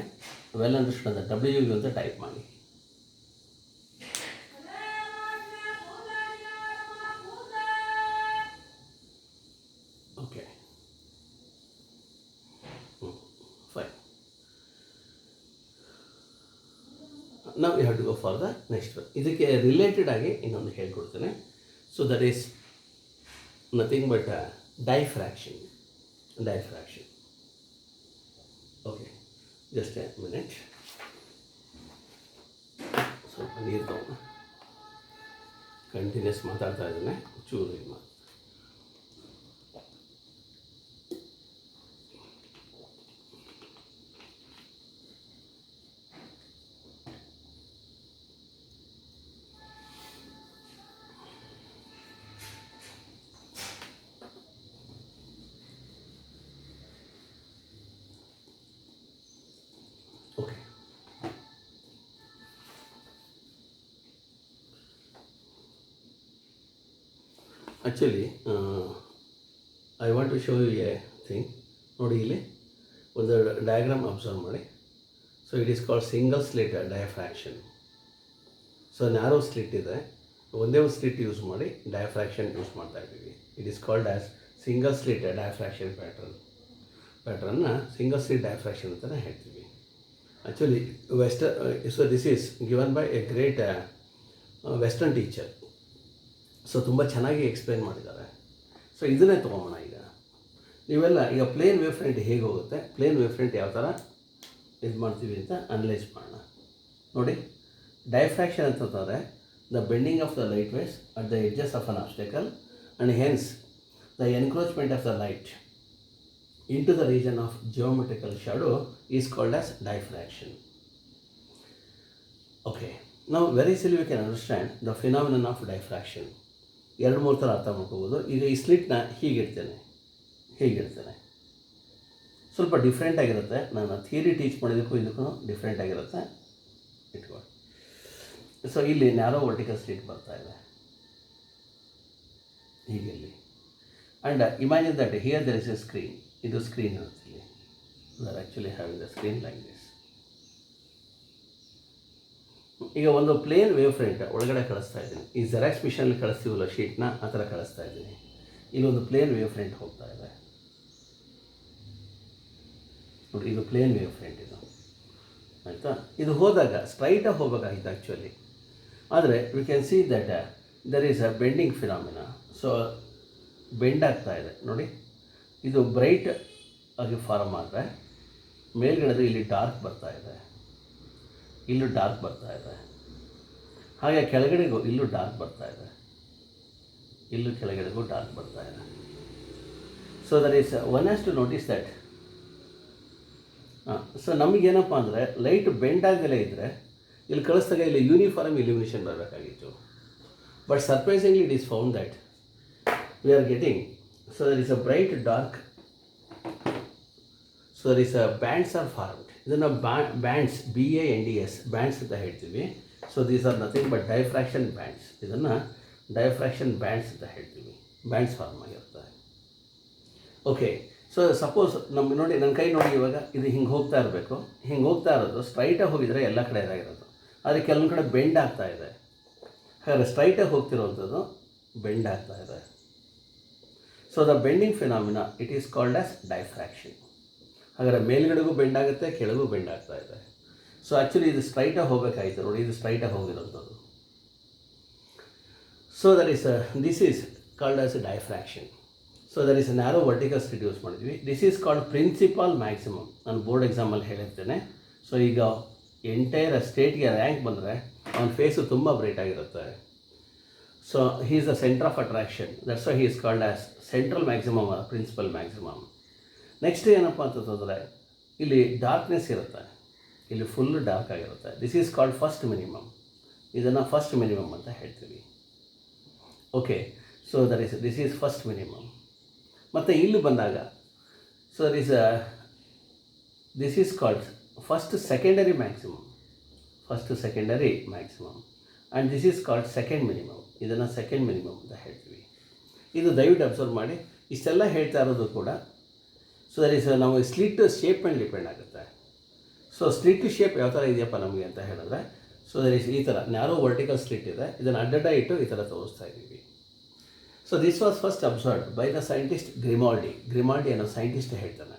ವೆಲ್ ಅಂಡರ್ಸ್ಟುಡ್ ಅಂತ WU ಅಂತ ಟೈಪ್ ಮಾಡಿ. Okay, fine. ನಾವು you have to go for the next one. ಇದಕ್ಕೆ ರಿಲೇಟೆಡ್ ಆಗಿ ಇನ್ನೊಂದು ಹೇಳ್ಕೊಡ್ತೇನೆ. So that is nothing but diffraction. Okay, just a minute. ಸ್ವಲ್ಪ ನೀರು ತಗೊಂಡು ಕಂಟಿನ್ಯೂಸ್ ಮಾತಾಡ್ತಾ ಇದ್ದೇನೆ, ಚೂರು ಇದು ಮಾಡಿ. Okay, actually I want to show you a thing. ನೋಡಿ, ಇಲ್ಲಿ ಒಂದು ಡಯಾಗ್ರಾಮ್ ಅಬ್ಸರ್ವ್ ಮಾಡಿ. So it is called single slit diffraction. So narrow slit ಇದೆ, ಒಂದೇ ಒಂದು ಸ್ಲಿಟ್ ಯೂಸ್ ಮಾಡಿ ಡಯಾಫ್ರಾಕ್ಷನ್ ಯೂಸ್ ಮಾಡ್ತಾ ಇದ್ದೀವಿ. It is called as single slit diffraction pattern. ಪ್ಯಾಟ್ರನ್ನ ಸಿಂಗಲ್ ಸ್ಲಿಟ್ ಡೈಫ್ರಾಕ್ಷನ್ ಅಂತಲೇ ಹೇಳ್ತೀವಿ. Actually so this is given by a great western teacher. So ತುಂಬ ಚೆನ್ನಾಗಿ ಎಕ್ಸ್ಪ್ಲೇನ್ ಮಾಡಿದ್ದಾರೆ. ಸೊ ಇದನ್ನೇ ತೊಗೊಂಬೋಣ. ಈಗ ನೀವೆಲ್ಲ ಈಗ ಪ್ಲೇನ್ ವೇವ್ ಫ್ರಂಟ್ ಹೇಗೆ ಹೋಗುತ್ತೆ, ಪ್ಲೇನ್ ವೇವ್ ಫ್ರಂಟ್ ಯಾವ ಥರ ಇದು ಮಾಡ್ತೀವಿ ಅಂತ ಅನಲೈಸ್ ಮಾಡೋಣ. ನೋಡಿ, ಡೈಫ್ರಾಕ್ಷನ್ ಅಂತಂದರೆ the bending of the light waves at the edges of an obstacle and hence the encroachment of the light into the region of geometrical shadow is called as diffraction. Okay, now very easily we can understand the phenomenon of diffraction. ಎರಡು ಮೂರು ಥರ ಅರ್ಥ ಮಾಡ್ಕೋಬೋದು. ಈಗ ಈ ಸ್ಲಿಟ್ನ ಹೀಗಿಡ್ತೇನೆ, ಸ್ವಲ್ಪ different ಆಗಿರುತ್ತೆ. ನಾನು ಥಿಯರಿ ಟೀಚ್ ಮಾಡಿದ್ದಕ್ಕೂ ಇದಕ್ಕೂ ಡಿಫ್ರೆಂಟ್ ಆಗಿರುತ್ತೆ. ಇಟ್ಕೊಳ್ಳಿ. ಸೊ ಇಲ್ಲಿ ನ್ಯಾರೋ ವರ್ಟಿಕಲ್ ಸ್ಲಿಟ್ ಬರ್ತಾ ಇದೆ ಹೀಗಿಲ್ಲಿ. And imagine that here there is a screen. ಇದು ಸ್ಕ್ರೀನ್ ಇರುತ್ತಿಲ್ಲ. We are actually having the screen like this. ಈಗ ಒಂದು ಪ್ಲೇನ್ ವೇವ್ ಫ್ರಂಟ್ ಒಳಗಡೆ ಕಳಿಸ್ತಾ ಇದ್ದೀನಿ. ಈ ಜೆರಾಕ್ಸ್ ಮಿಷನಲ್ಲಿ ಕಳಿಸ್ತೀವಲ್ಲ ಶೀಟ್ನ, ಆ ಥರ ಕಳಿಸ್ತಾ ಇದ್ದೀನಿ. ಇಲ್ಲೊಂದು ಪ್ಲೇನ್ ವೇವ್ ಫ್ರಂಟ್ ಹೋಗ್ತಾ ಇದೆ ನೋಡಿ. ಇದು ಪ್ಲೇನ್ ವೇವ್ ಫ್ರಂಟ್ ಇದು, ಆಯಿತಾ. ಇದು ಹೋದಾಗ ಸ್ಟ್ರೈಟಾಗಿ ಹೋಗಬೇಕಾಗಿತ್ತು ಆ್ಯಕ್ಚುಲಿ. ಆದರೆ we can see that there is a bending phenomena. So bend ಆಗ್ತಾ ಇದೆ ನೋಡಿ. ಇದು ಬ್ರೈಟ್ ಆಗಿ ಫಾರ್ಮ್ ಆದರೆ ಮೇಲ್ಗಡೆದು ಇಲ್ಲಿ ಡಾರ್ಕ್ ಬರ್ತಾ ಇದೆ, ಇಲ್ಲೂ ಡಾರ್ಕ್ ಬರ್ತಾ ಇದೆ. ಹಾಗೆ ಕೆಳಗಡೆಗೂ ಇಲ್ಲೂ ಡಾರ್ಕ್ ಬರ್ತಾ ಇದೆ, ಇಲ್ಲೂ ಕೆಳಗಡೆಗೂ ಡಾರ್ಕ್ ಬರ್ತಾ ಇದೆ. So that is one has to notice that. So ನಮಗೇನಪ್ಪ ಅಂದರೆ ಲೈಟ್ ಬೆಂಡ್ ಆಗದಲ್ಲೇ ಇದ್ದರೆ ಇಲ್ಲಿ ಕಳಿಸ್ದಾಗ ಇಲ್ಲಿ ಯೂನಿಫಾರ್ಮ್ ಇಲ್ಯುಮಿನೇಷನ್ ಬರಬೇಕಾಗಿತ್ತು. But surprisingly it is found that we are getting. So there is a bright dark. So there is a bands are formed. Then a bands, BANDS, bands ಅಂತ ಹೇಳ್ತೀವಿ. So these are nothing but diffraction bands. ಇದನ್ನು diffraction bands ಅಂತ ಹೇಳ್ತೀವಿ. Bands form ಆಗಿರ್ತವೆ. Okay, so suppose ನಮ್ಮ ನೋಡಿ, ನನ್ನ ಕೈ ನೋಡಿ, ಇವಾಗ ಇದು ಹಿಂಗೆ ಹೋಗ್ತಾ ಇರಬೇಕು. ಹಿಂಗೆ ಹೋಗ್ತಾ ಇರೋದು ಸ್ಟ್ರೈಟಾಗಿ ಹೋಗಿದರೆ ಎಲ್ಲ ಕಡೆ ಇದಾಗಿರೋದು. ಆದರೆ ಕೆಲವೊಂದು ಕಡೆ ಬೆಂಡ್ ಆಗ್ತಾ ಇದೆ. ಹಾಗಾದರೆ ಸ್ಟ್ರೈಟಾಗಿ ಹೋಗ್ತಿರೋವಂಥದ್ದು ಬೆಂಡ್ ಆಗ್ತಾ ಇದೆ. So the bending phenomena it is called as diffraction. ಹಾಗಾದರೆ ಮೇಲ್ಗಡೆಗೂ ಬೆಂಡ್ ಆಗುತ್ತೆ, ಕೆಳಗೂ ಬೆಂಡ್ ಆಗ್ತಾ ಇದೆ. ಸೊ ಆ್ಯಕ್ಚುಲಿ ಇದು ಸ್ಟ್ರೈಟಾಗಿ ಹೋಗಬೇಕಾಯಿತು ನೋಡಿ, ಇದು ಸ್ಟ್ರೈಟಾಗಿ ಹೋಗಿರೋಂಥದ್ದು. So that is this is called as diffraction. So that is narrow vertical slit use ಮಾಡಿದ್ವಿ. This is called principal maximum. ನಾನು ಬೋರ್ಡ್ ಎಕ್ಸಾಮಲ್ಲಿ ಹೇಳಿರ್ತೇನೆ. ಸೊ ಈಗ ಎಂಟೈರ್ ಸ್ಟೇಟ್ಗೆ ರ್ಯಾಂಕ್ ಬಂದರೆ ಅವನ ಫೇಸು ತುಂಬ ಬ್ರೈಟ್ ಆಗಿರುತ್ತೆ. So he is the center of attraction. That's why he is called as central maximum or principal maximum. Next ಏನಪ್ಪ ಅಂತಂದರೆ ಇಲ್ಲಿ ಡಾರ್ಕ್ನೆಸ್ ಇರುತ್ತೆ, ಇಲ್ಲಿ ಫುಲ್ ಡಾರ್ಕ್ ಆಗಿರುತ್ತೆ. This is called first minimum. ಇದನ್ನು ಫಸ್ಟ್ ಮಿನಿಮಮ್ ಅಂತ ಹೇಳ್ತೀವಿ. Okay, so this is first minimum. ಮತ್ತು ಇಲ್ಲಿ ಬಂದಾಗ so this is called first secondary maximum. And this is called second minimum. ಇದನ್ನು ಸೆಕೆಂಡ್ ಮಿನಿಮಮ್ ಅಂತ ಹೇಳ್ತೀವಿ. ಇದು ದಯವಿಟ್ಟು ಅಬ್ಸರ್ವ್ ಮಾಡಿ. ಇಷ್ಟೆಲ್ಲ ಹೇಳ್ತಾ ಇರೋದು ಕೂಡ ಸೊ ದಟ್ ಈಸ್ ನಾವು ಸ್ಲಿಟ್ ಶೇಪ್ ಮೇಲೆ ಡಿಪೆಂಡ್ ಆಗುತ್ತೆ. ಸೊ ಸ್ಲಿಟ್ ಶೇಪ್ ಯಾವ ಥರ ಇದೆಯಪ್ಪ ನಮಗೆ ಅಂತ ಹೇಳಿದ್ರೆ, ಸೊ ದಟ್ ಈಸ್ ಈ ಥರ ನ್ಯಾರೋ ವರ್ಟಿಕಲ್ ಸ್ಲಿಟ್ ಇದೆ. ಇದನ್ನು ಅಡ್ಡ ಇಟ್ಟು ಈ ಥರ ತೋರಿಸ್ತಾ ಇದ್ದೀವಿ. So this was first observed by the scientist Grimaldi ಅನ್ನೋ ಸೈಂಟಿಸ್ಟ್ ಹೇಳ್ತಾನೆ.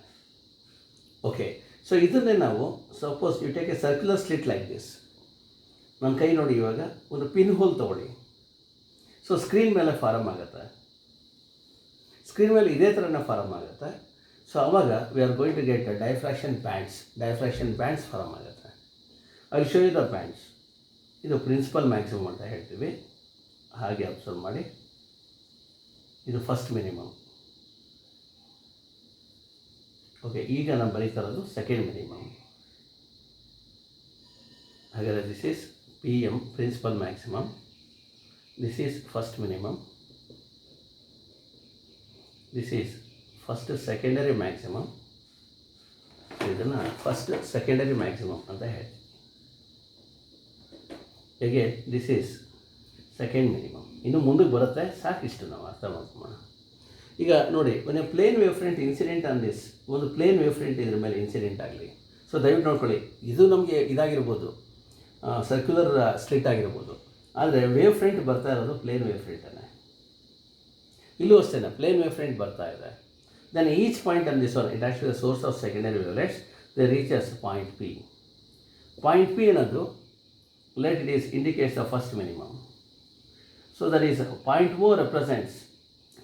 ಓಕೆ, ಸೊ ಇದನ್ನೇ ನಾವು suppose you take a circular slit like this. ನನ್ನ ಕೈ ನೋಡಿ, ಇವಾಗ ಒಂದು ಪಿನ್ ಹೋಲ್ ತೊಗೊಳ್ಳಿ. ಸೊ ಸ್ಕ್ರೀನ್ ಮೇಲೆ ಫಾರಮ್ ಆಗುತ್ತೆ, ಸ್ಕ್ರೀನ್ ಮೇಲೆ ಇದೇ ಥರನೇ ಫಾರಮ್ ಆಗುತ್ತೆ. ಸೊ ಆವಾಗ we are going to get diffraction bands form ಆಗುತ್ತೆ. I will show you the bands. ಇದು ಪ್ರಿನ್ಸಿಪಲ್ ಮ್ಯಾಕ್ಸಿಮಮ್ ಅಂತ ಹೇಳ್ತೀವಿ. ಹಾಗೆ ಅಬ್ಸರ್ವ್ ಮಾಡಿ, ಇದು ಫಸ್ಟ್ ಮಿನಿಮಮ್. ಓಕೆ, ಈಗ ನಾನು ಬರೀತಾ ಇರೋದು ಸೆಕೆಂಡ್ ಮಿನಿಮಮ್. ಹಾಗಾದರೆ this is PM, principal maximum. This is first minimum. This is first secondary maximum. ಇದನ್ನು ಫಸ್ಟ್ ಸೆಕೆಂಡರಿ ಮ್ಯಾಕ್ಸಿಮಮ್ ಅಂತ ಹೇಳ್ತೀವಿ. Again this is second minimum. ಇನ್ನು ಮುಂದಕ್ಕೆ ಬರುತ್ತೆ, ಸಾಕಿಷ್ಟು ನಾವು ಅರ್ಥ ಮಾಡ್ಕೊಳ್ಳೋಣ. ಈಗ ನೋಡಿ, ಒಂದು plane wave front incident on this, ಒಂದು ಪ್ಲೇನ್ ವೇವ್ ಫ್ರಂಟ್ ಇದ್ರ ಮೇಲೆ ಇನ್ಸಿಡೆಂಟ್ ಆಗಲಿ. ಸೊ ದಯವಿಟ್ಟು ನೋಡ್ಕೊಳ್ಳಿ, ಇದು ನಮಗೆ ಇದಾಗಿರ್ಬೋದು, ಸರ್ಕ್ಯುಲರ್ ಸ್ಲಿಟ್ ಆಗಿರ್ಬೋದು. ಆದರೆ ವೇವ್ ಫ್ರಂಟ್ ಬರ್ತಾ ಇರೋದು ಪ್ಲೇನ್ ವೇವ್ ಫ್ರಂಟನ್ನೇ. ಇಲ್ಲೂ ಅಷ್ಟೇ ಪ್ಲೇನ್ ವೇವ್ ಫ್ರಂಟ್ ಬರ್ತಾ ಇದೆ. then each point on this one, it actually the source of secondary wavelets, they reaches point P. Point P ಅನ್ನೋದು let it is indicates the first minimum. So that is point O represents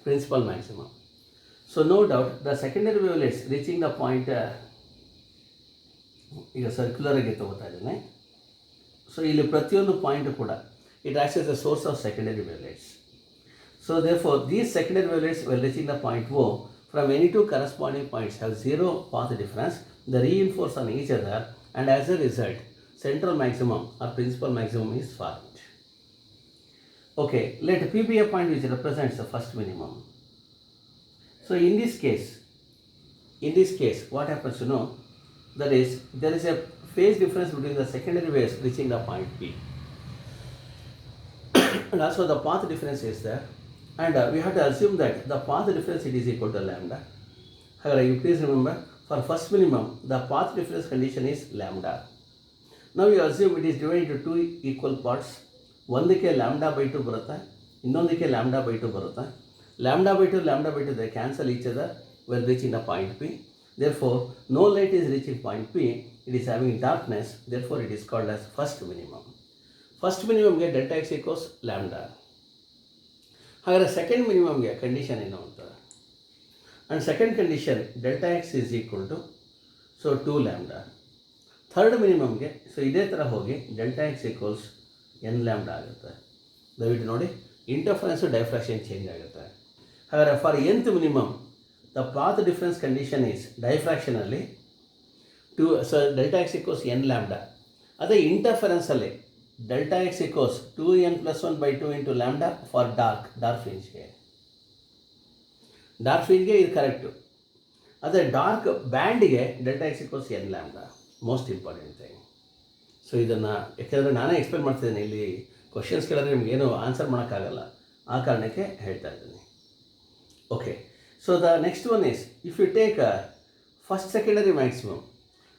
principal maximum. So no doubt the secondary wavelets reaching the point ಈಗ circular ಆಗಿ ತಗೋತಾ ಇದ್ದೇನೆ. So ಇಲ್ಲಿ ಪ್ರತಿಯೊಂದು point ಕೂಡ it acts as a source of secondary wavelets. So therefore these secondary wavelets while reaching the point O from any two corresponding points have zero path difference. They reinforce on each other and as a result central maximum or principal maximum is formed. Okay, let P be a point which represents the first minimum. So in this case what happens to know, that is there is a phase difference between the secondary waves reaching the point P and also the path difference is there, and we have to assume that the path difference it is equal to lambda. However, you please remember for first minimum the path difference condition is lambda. Now you assume it is divided into two equal parts. ಒಂದಕ್ಕೆ lambda by 2 ಬರುತ್ತೆ, ಇನ್ನೊಂದಕ್ಕೆ lambda by 2 ಬರುತ್ತೆ. Lambda by 2 they cancel each other while reaching the point P. Therefore no light is reaching point P, it is having darkness, therefore it is called as first minimum. First minimum ಗೆ delta x equals lambda. ಹಾಗಾದರೆ second ಮಿನಿಮಮ್ಗೆ condition ಏನು ಅಂತ, and second condition delta x is equal to so 2 lambda. Third ಮಿನಿಮಮ್ಗೆ so ಇದೇ ಥರ ಹೋಗಿ delta x equals N lambda ಆಗುತ್ತೆ. ದಯವಿಟ್ಟು ನೋಡಿ ಇಂಟರ್ಫರೆನ್ಸು ಡೈಫ್ರಾಕ್ಷನ್ ಚೇಂಜ್ ಆಗುತ್ತೆ. ಹಾಗಾದರೆ for nth minimum the path difference condition is ಡೈಫ್ರಾಕ್ಷನಲ್ಲಿ 2, so delta x equals N lambda. ಅದೇ ಇಂಟರ್ಫರೆನ್ಸಲ್ಲಿ delta x equals 2n + 1/2 into lambda for dark ಫ್ರಿಂಜ್ಗೆ ಇದು ಕರೆಕ್ಟು. ಅದೇ ಡಾರ್ಕ್ ಬ್ಯಾಂಡ್ಗೆ delta x equals N lambda most important thing. So ಇದನ್ನು ಯಾಕೆಂದರೆ ನಾನೇ ಎಕ್ಸ್ಪ್ಲೇನ್ ಮಾಡ್ತಿದ್ದೇನೆ, ಇಲ್ಲಿ ಕ್ವಶನ್ಸ್ ಕೇಳಿದ್ರೆ ನಿಮಗೇನು ಆನ್ಸರ್ ಮಾಡೋಕ್ಕಾಗಲ್ಲ, ಆ ಕಾರಣಕ್ಕೆ ಹೇಳ್ತಾ ಇದ್ದೀನಿ. Okay, so the next one is if you take first secondary maximum.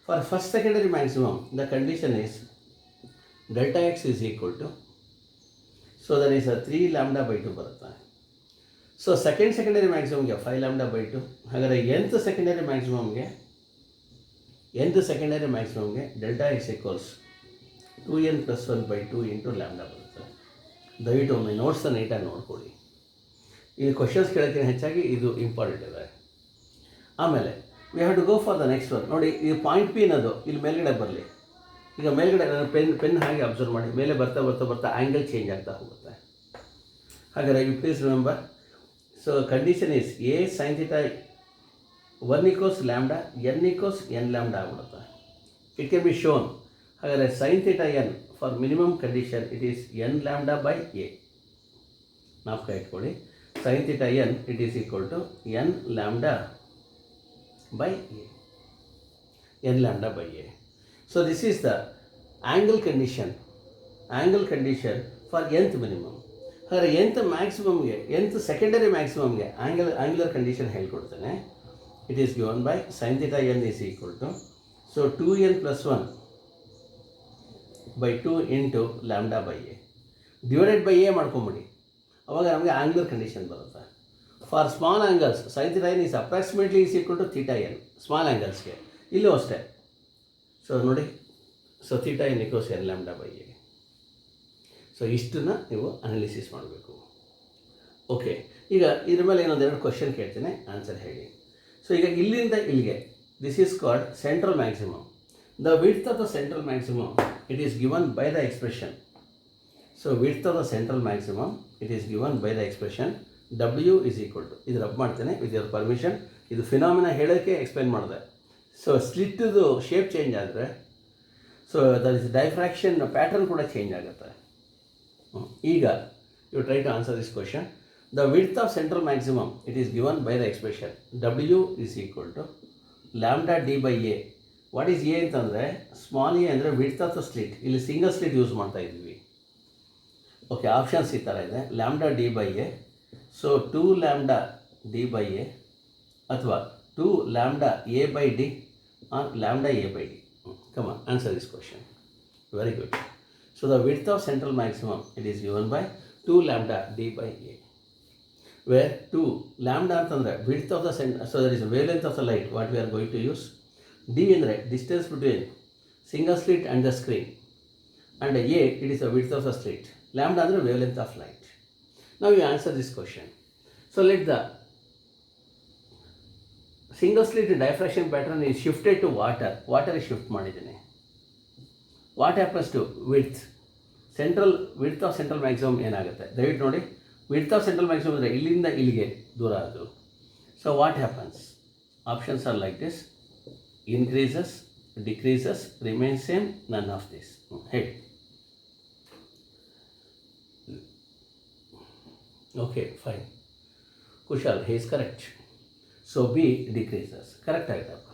For first secondary maximum the condition is delta x is equal to, so that is 3 lambda by 2 ಬರುತ್ತೆ. So secondary ಮ್ಯಾಕ್ಸಿಮಮ್ಗೆ 5 lambda by 2. ಹಾಗಾದರೆ nth secondary ಮ್ಯಾಕ್ಸಿಮಮ್ಗೆ delta x equals 2n + 1/2 into lambda ಬರುತ್ತೆ. ದಯವಿಟ್ಟು ಒಮ್ಮೆ ನೋಟ್ಸ್ನ ನೀಟಾಗಿ ನೋಡ್ಕೊಳ್ಳಿ. ಇದು ಕ್ವಶನ್ಸ್ ಕೇಳೋಕ್ಕಿಂತ ಹೆಚ್ಚಾಗಿ ಇದು ಇಂಪಾರ್ಟೆಂಟ್ ಇದೆ. ಆಮೇಲೆ we have to go for the next one. ನೋಡಿ, ಈ ಪಾಯಿಂಟ್ ಪಿ ಅನ್ನೋದು ಇಲ್ಲಿ ಮೇಲ್ಗಡೆ ಬರಲಿ. ಈಗ ಮೇಲ್ಗಡೆ ನಾನು ಪೆನ್ ಹಾಗೆ ಅಬ್ಸರ್ವ್ ಮಾಡಿ, ಮೇಲೆ ಬರ್ತಾ ಆ್ಯಂಗಲ್ ಚೇಂಜ್ ಆಗ್ತಾ ಹೋಗುತ್ತೆ. ಹಾಗಾದರೆ you please remember, so condition is A sine theta 1 equals lambda, n equals n lambda ಆಗ್ಬಿಡುತ್ತೆ. It can be shown. ಹಾಗಾದರೆ sine theta n for minimum condition it is n lambda by A. ನಾಲ್ಕು ಇಟ್ಕೊಳ್ಳಿ, sine theta n it is equal to n lambda by A. So this is the angle condition for nth minimum. ಹಾಗಾದರೆ nth ಮ್ಯಾಕ್ಸಿಮಮ್ಗೆ, nth secondary ಮ್ಯಾಕ್ಸಿಮಮ್ಗೆ angular condition ಹೇಳ್ಕೊಡ್ತೇನೆ. It is given by sine theta n is equal to, so 2n + 1/2 into lambda by A divided by A ಮಾಡ್ಕೊಂಬಿಡಿ. ಅವಾಗ ನಮಗೆ angular condition ಬರುತ್ತೆ. For small angles sine theta n is approximately is equal to theta n. Small ಆ್ಯಂಗಲ್ಸ್ಗೆ ಇಲ್ಲೂ ಅಷ್ಟೇ. So ನೋಡಿ, so theta n equals n lambda by A. So ಇಷ್ಟನ್ನು ನೀವು ಅನಾಲಿಸಿಸ್ ಮಾಡಬೇಕು. ಓಕೆ, ಈಗ ಇದ್ರ ಮೇಲೆ ಇನ್ನೊಂದೆರಡು ಕ್ವಶನ್ ಕೇಳ್ತೇನೆ, ಆನ್ಸರ್ ಹೇಳಿ. ಸೊ ಈಗ ಇಲ್ಲಿಂದ ಇಲ್ಲಿಗೆ this is called central maximum. The width of the central maximum it is given by the expression. So width of the central maximum it is given by the expression W is equal to, ಇದು rub ಮಾಡ್ತೇನೆ with your permission. ಇದು phenomena ಹೇಳೋಕ್ಕೆ explain ಮಾಡಿದೆ. So ಸ್ಲಿಟ್ಟಿದು shape change ಆದರೆ so that is diffraction pattern ಕೂಡ change ಆಗುತ್ತೆ. ಈಗ you try to answer this question. The width of central maximum it is given by the expression W is equal to lambda D by A. What is A ಅಂತಂದರೆ, small A ಅಂದರೆ width of the slit. ಇಲ್ಲಿ single slit use ಮಾಡ್ತಾ ಇದ್ವಿ. Okay, options ಈ ಥರ ಇದೆ, lambda D by A, so 2 lambda D by A, ಅಥವಾ 2 lambda A by D or lambda A by D. Come on, answer this question. Very good. So the width of central maximum it is given by 2 lambda d by a. where 2 lambda ಅಂತಂದರೆ width of the so there is a wavelength of the light what we are going to use. D ಅಂದರೆ distance between single slit and the screen, and A it is the width of the slit. Lambda ಅಂದರೆ wavelength of light. Now you answer this question. So let the single slit diffraction pattern is shifted to water is shift ಮಾಡಿದ್ದೀನಿ. What happens to width? width of central maximum ಏನಾಗುತ್ತೆ ದಯವಿಟ್ಟು ನೋಡಿ. width of central maximum ಅಂದರೆ ಇಲ್ಲಿಂದ ಇಲ್ಲಿಗೆ ದೂರ ಅದು. So what happens? Options are like this: increases, decreases, remains same, none of this. Hey. Okay, fine. Kushal, he is correct. So B decreases. Correct ಆಯ್ತಪ್ಪ.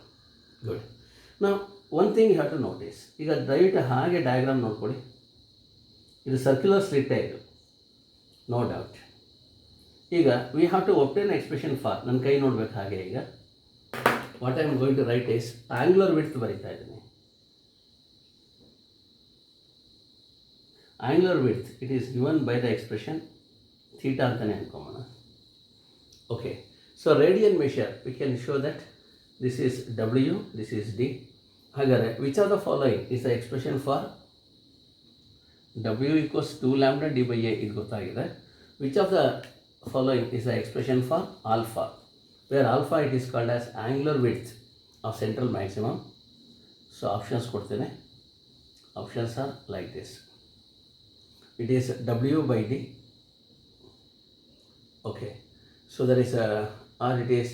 Good. Now one thing you have to notice. ಈಗ ದಯವಿಟ್ಟು ಹಾಗೆ diagram ನೋಡ್ಕೊಳ್ಳಿ. ಇದು circular ಸ್ಲಿಟ್ಟೇ ಇದು, no doubt. ಈಗ we have to obtain expression for, ನನ್ನ ಕೈ ನೋಡ್ಬೇಕು ಹಾಗೆ. ಈಗ what I am going to write is angular width ಬರೀತಾ ಇದ್ದೀನಿ. Angular width it is given by the expression theta ಅಂತಲೇ ಅನ್ಕೊಂಬೋಣ. Okay, so radian measure we can show that this is W, this is D. ಹಾಗಾದರೆ which are the following is the expression for W equals 2 lambda D by A ಇದು ಗೊತ್ತಾಗಿದೆ. Which of the following is the expression for alpha, where alpha it is called as angular width of central maximum. So options ಕೊಡ್ತೇನೆ. Options are like this. It is W by D. Okay, so there is a, or it is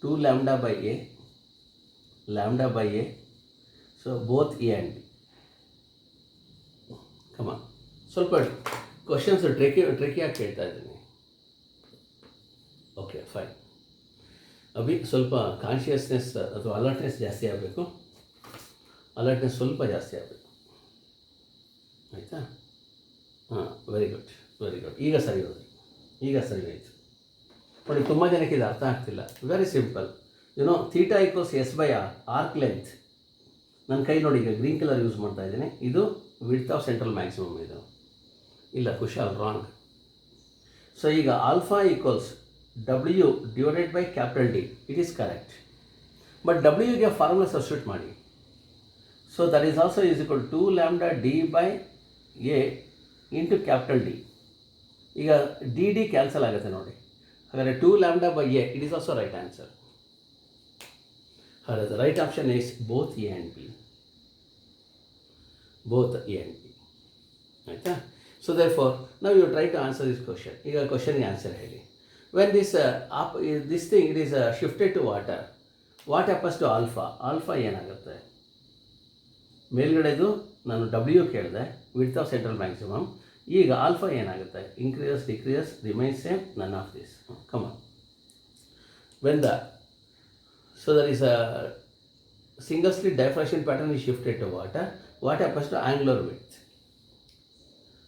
2 lambda by A, lambda by A. So both A and D. Come on, ಸ್ವಲ್ಪ questions ಟ್ರಿಕಿಯಾಗಿ ಕೇಳ್ತಾ ಇದ್ದೀನಿ. Okay, fine. Abhi ಸ್ವಲ್ಪ consciousness ಅಥವಾ alertness ಜಾಸ್ತಿ ಆಗಬೇಕು. Alertness ಸ್ವಲ್ಪ ಜಾಸ್ತಿ ಆಗಬೇಕು, ಆಯಿತಾ? ಹಾಂ, ವೆರಿ ಗುಡ್, ವೆರಿ ಗುಡ್. ಈಗ ಸರಿ ಹೋದ್ರಿ, ಈಗ ಸರಿ ಹೋಯಿತು ನೋಡಿ. ತುಂಬ ಜನಕ್ಕೆ ಇದು ಅರ್ಥ ಆಗ್ತಿಲ್ಲ. Very simple. Theta equals S by R, arc length. ನನ್ನ ಕೈ ನೋಡಿ, ಈಗ ಗ್ರೀನ್ ಕಲರ್ ಯೂಸ್ ಮಾಡ್ತಾ ಇದ್ದೀನಿ. ಇದು ವಿಡ್ತ್ ಆಫ್ ಸೆಂಟ್ರಲ್ ಮ್ಯಾಕ್ಸಿಮಮ್. ಇದು ಇಲ್ಲ, ಕುಶಾಲ್, ರಾಂಗ್. ಸೊ ಈಗ alpha equals W divided by capital D, it is correct. But Wಗೆ ಫಾರ್ಮುಲಾ ಸಬ್ಸ್ಟಿಟ್ಯೂಟ್ ಮಾಡಿ. So that is also is equal 2 lambda D by A into capital D. ಈಗ D cancel ಆಗುತ್ತೆ ನೋಡಿ. ಹಾಗಾದರೆ 2 lambda by A, it is also right answer. ಹಾಗಾದರೆ the right option is both A and B. both A and B. ಆಯಿತಾ? So therefore, now you try to answer this question. ಈಗ ಕ್ವಶನ್ಗೆ answer ಹೇಳಿ. When this thing it is shifted to water, what happens to alpha? Alpha ಏನಾಗುತ್ತೆ? ಮೇಲ್ಗಡೆದು ನಾನು W ಕೇಳಿದೆ, width of central maximum. ಈಗ alpha ಏನಾಗುತ್ತೆ? Increases, decreases, remains same, ನನ್ of this. Come on. When so there is a single slit diffraction pattern is shifted to water, what happens to angular width?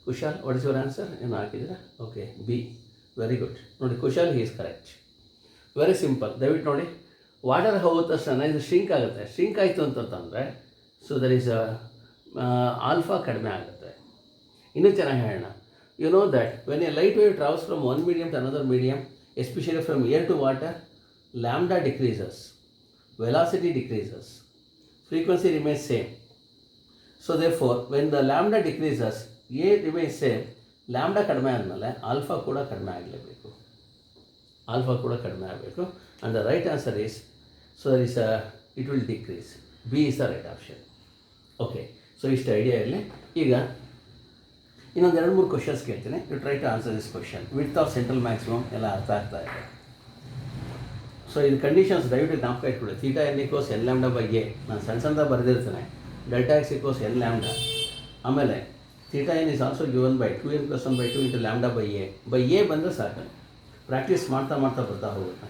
Kushal, what is your answer? ಏನು ಹಾಕಿದ್ದೀರಾ? ಓಕೆ, B. Very good. ನೋಡಿ, Kushal he is correct. Very simple. ದಯವಿಟ್ಟು ನೋಡಿ, water ಹೋಗುತ್ತ ಇದು shrink ಆಗುತ್ತೆ. Shrink ಆಯಿತು ಅಂತಂದರೆ ಸೊ ದರ್ ಈಸ್ ಆಲ್ಫಾ ಕಡಿಮೆ ಆಗುತ್ತೆ. ಇನ್ನೂ ಚೆನ್ನಾಗಿ ಹೇಳೋಣ. You know that when a light wave travels from one medium to another medium, especially from air to water, lambda decreases, velocity decreases, frequency remains same. So therefore, when the lambda decreases, A remains same, lambda ಕಡಿಮೆ ಆದಮೇಲೆ alpha ಕೂಡ ಕಡಿಮೆ ಆಗಲೇಬೇಕು. Alpha ಕೂಡ ಕಡಿಮೆ ಆಗಬೇಕು. And the right answer is, so there is it will decrease. B is the right option. Okay, so ಇಷ್ಟು idea ಇರಲಿ. ಈಗ ಇನ್ನೊಂದು 2-3 ಕ್ವಶನ್ಸ್ ಕೇಳ್ತೀನಿ. You try to answer this question. Width of central maximum ಎಲ್ಲ ಅರ್ಥ ಆಗ್ತಾ ಇದೆ. ಸೊ ಇದು ಕಂಡೀಷನ್ಸ್ ದಯವಿಟ್ಟು ಜ್ಞಾಪಕ ಇಟ್ಕೊಳ್ಳಿ. Theta n equals N lambda by A, ನಾನು ಸಣ್ಣದಾಗಿ ಬರೆದಿರ್ತೇನೆ. Delta x equals N lambda. ಆಮೇಲೆ theta n is also given by 2n plus 1 by 2 into lambda by A ಬಂದರೆ ಸಾಕು. ಪ್ರಾಕ್ಟೀಸ್ ಮಾಡ್ತಾ ಮಾಡ್ತಾ ಬರ್ತಾ ಹೋಗುತ್ತೆ,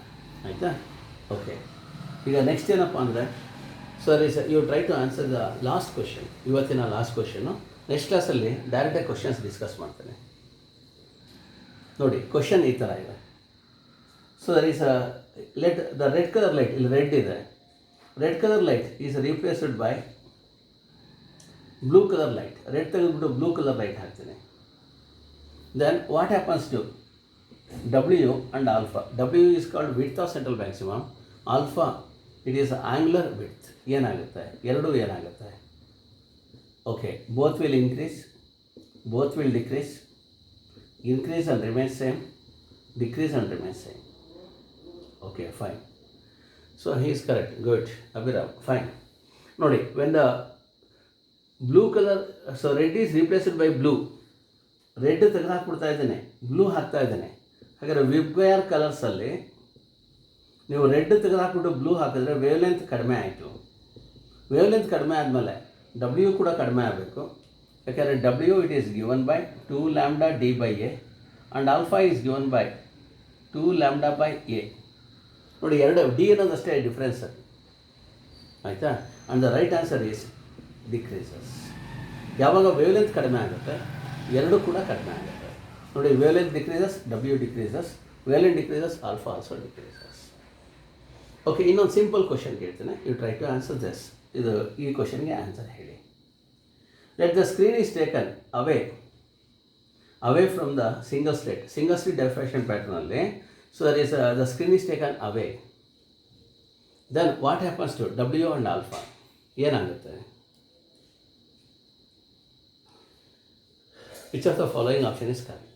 ಆಯಿತಾ? ಓಕೆ, ಈಗ ನೆಕ್ಸ್ಟ್ ಏನಪ್ಪ ಅಂದರೆ, so you try to answer the last question. ಇವತ್ತಿನ ಲಾಸ್ಟ್ ಕ್ವಶನ್ನು. ನೆಕ್ಸ್ಟ್ ಕ್ಲಾಸಲ್ಲಿ ಡೈರೆಕ್ಟಾಗಿ ಕ್ವಶನ್ಸ್ ಡಿಸ್ಕಸ್ ಮಾಡ್ತೇನೆ. ನೋಡಿ, ಕ್ವಶನ್ ಈ ಥರ ಇದೆ. So there is the red colour light, ಇಲ್ಲಿ ರೆಡ್ ಇದೆ. Red colour light is replaced by blue colour light. Red ತೆಗೆದುಬಿಟ್ಟು ಬ್ಲೂ ಕಲರ್ ಲೈಟ್ ಹಾಕ್ತೀನಿ. Then what happens to W and alpha. W is called width of central maximum. Alpha, it is angular width. ಏನಾಗುತ್ತೆ ಎರಡು ಏನಾಗುತ್ತೆ okay both will increase both will decrease, increase and remain same, decrease and remain same. Okay, fine. So he is correct. Good. Abhirav, fine. Nodi, when the blue color, so red is replaced by blue. Red ತೆಗೆದುಹಾಕ್ಬಿಡ್ತಾ ಇದ್ದೇನೆ, blue ಹಾಕ್ತಾ ಇದ್ದೇನೆ. ಹಾಗಾದರೆ VIBGYOR ಕಲರ್ಸಲ್ಲಿ ನೀವು red ತೆಗೆದುಹಾಕ್ಬಿಟ್ಟು blue ಹಾಕಿದ್ರೆ wavelength ಕಡಿಮೆ ಆಯಿತು. ವೇವ್ ಲೆಂತ್ ಕಡಿಮೆ ಆದಮೇಲೆ ಡಬ್ಲ್ಯೂ ಕೂಡ ಕಡಿಮೆ ಆಗಬೇಕು. ಯಾಕೆಂದರೆ W it is given by 2 lambda D by A and alpha is given by 2 lambda by A. ನೋಡಿ, ಎರಡು ಡಿ ಅನ್ನೋದಷ್ಟೇ ಡಿಫ್ರೆನ್ಸ್, ಆಯಿತಾ. And the right answer is decreases. ಯಾವಾಗ ವೇವ್ ಲೆಂತ್ ಕಡಿಮೆ ಆಗುತ್ತೆ ಎರಡು ಕೂಡ ಕಡಿಮೆ ಆಗುತ್ತೆ. ನೋಡಿ, wavelength decreases, W decreases, wavelength decreases, alpha also decreases. Okay, ಇನ್ನೊಂದು ಸಿಂಪಲ್ ಕ್ವಶನ್ ಕೇಳ್ತೇನೆ. You try to answer this. ಇದು ಈ ಕ್ವಶನ್ಗೆ ಆನ್ಸರ್ ಹೇಳಿ. Let the screen is taken away from the single slit diffraction pattern alli. So there is the screen is taken away. Then what happens to W and alpha? ಏನಾಗುತ್ತೆ? Which of the following option is correct?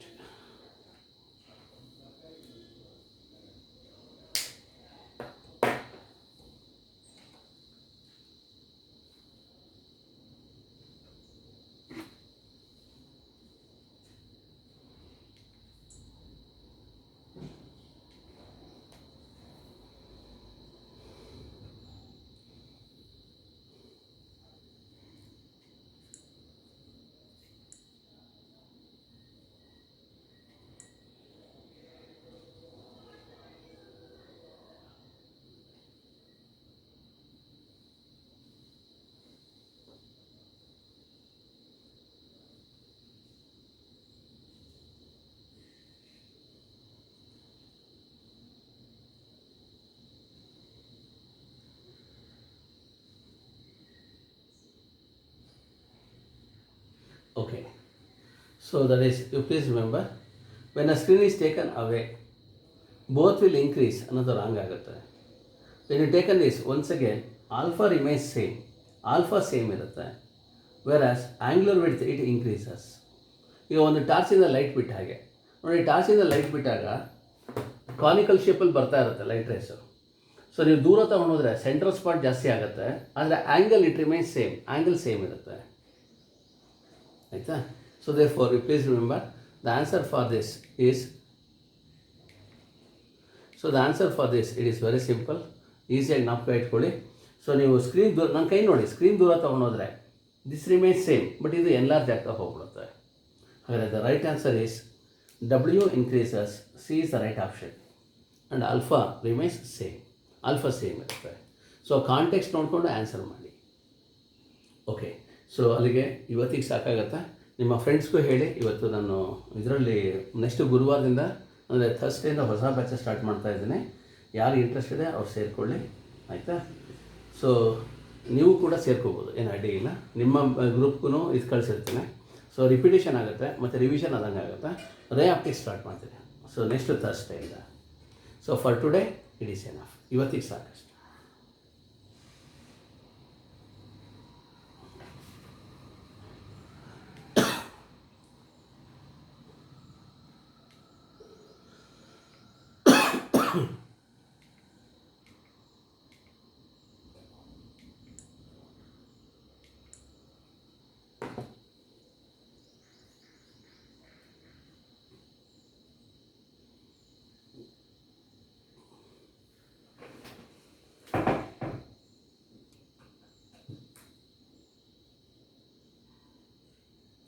Okay, so that is, you please remember, when a screen is taken away, both will increase. Another wrong ಆಗುತ್ತೆ. When you taken this, once again, alpha remains same, alpha same ಇರುತ್ತೆ, whereas angular width it increases. ಈಗ ಒಂದು ಟಾರ್ಚಿಂದ light ಬಿಟ್ಟ ಹಾಗೆ ನೋಡಿ, ಟಾರ್ಚಿಂದ light ಬಿಟ್ಟಾಗ conical ಶೇಪಲ್ಲಿ ಬರ್ತಾ ಇರುತ್ತೆ ಲೈಟ್ ರೇಸು. ಸೊ ನೀವು ದೂರ ತಗೊಂಡೋದ್ರೆ ಸೆಂಟ್ರಲ್ ಸ್ಪಾಟ್ ಜಾಸ್ತಿ ಆಗುತ್ತೆ, ಆದರೆ angle it remains same, angle same ಇರುತ್ತೆ, ಆಯಿತಾ. So therefore you please remember the answer for this is, so the answer for this it is very simple. ಈಸಿಯಾಗಿ ಜ್ಞಾಪಕ ಇಟ್ಕೊಳ್ಳಿ. ಸೊ ನೀವು ಸ್ಕ್ರೀನ್ ದೂರ, ನನ್ನ ಕೈ ನೋಡಿ, ಸ್ಕ್ರೀನ್ ದೂರ ತೊಗೊಂಡೋದ್ರೆ ದಿಸ್ ರಿಮೈನ್ಸ್ ಸೇಮ್, ಬಟ್ ಇದು ಎನ್ಲಾರ್ಜ್ ಆಗ್ತಾ ಹೋಗ್ಬಿಡುತ್ತೆ. ಹಾಗಾದರೆ the right answer is W increases, C is the right option, and alpha remains same, alpha same ಇರುತ್ತೆ. ಸೊ ಕಾಂಟೆಕ್ಸ್ಟ್ ನೋಡಿಕೊಂಡು ಆನ್ಸರ್ ಮಾಡಿ. ಓಕೆ, ಸೊ ಅಲ್ಲಿಗೆ ಇವತ್ತಿಗೆ ಸಾಕಾಗತ್ತಾ? ನಿಮ್ಮ ಫ್ರೆಂಡ್ಸ್ಗೂ ಹೇಳಿ. ಇವತ್ತು ನಾನು ಇದರಲ್ಲಿ ನೆಕ್ಸ್ಟ್ ಗುರುವಾರದಿಂದ ಅಂದರೆ ಥರ್ಸ್ಡೇಯಿಂದ ಹೊಸ ಬ್ಯಾಚ್ ಸ್ಟಾರ್ಟ್ ಮಾಡ್ತಾ ಇದ್ದೀನಿ. ಯಾರು ಇಂಟ್ರೆಸ್ಟ್ ಇದೆ ಅವ್ರು ಸೇರಿಕೊಳ್ಳಿ, ಆಯಿತಾ. ಸೊ ನೀವು ಕೂಡ ಸೇರ್ಕೋಬೋದು, ಏನು ಅಡ್ಡಿ ಇಲ್ಲ. ನಿಮ್ಮ ಗ್ರೂಪ್ಗೂ ಇದು ಕಳಿಸಿರ್ತೀನಿ. ಸೊ ರಿಪಿಟೇಷನ್ ಆಗುತ್ತೆ ಮತ್ತು ರಿವಿಷನ್ ಆದಂಗೆ ಆಗುತ್ತೆ. ರೇ ಆಪ್ಟಿಕ್ಸ್ ಸ್ಟಾರ್ಟ್ ಮಾಡ್ತೀನಿ. ಸೊ ನೆಕ್ಸ್ಟ್ ಥರ್ಸ್ಡೇಯಿಂದ. So for today it is enough. ಇವತ್ತಿಗೆ ಸಾಕಷ್ಟು.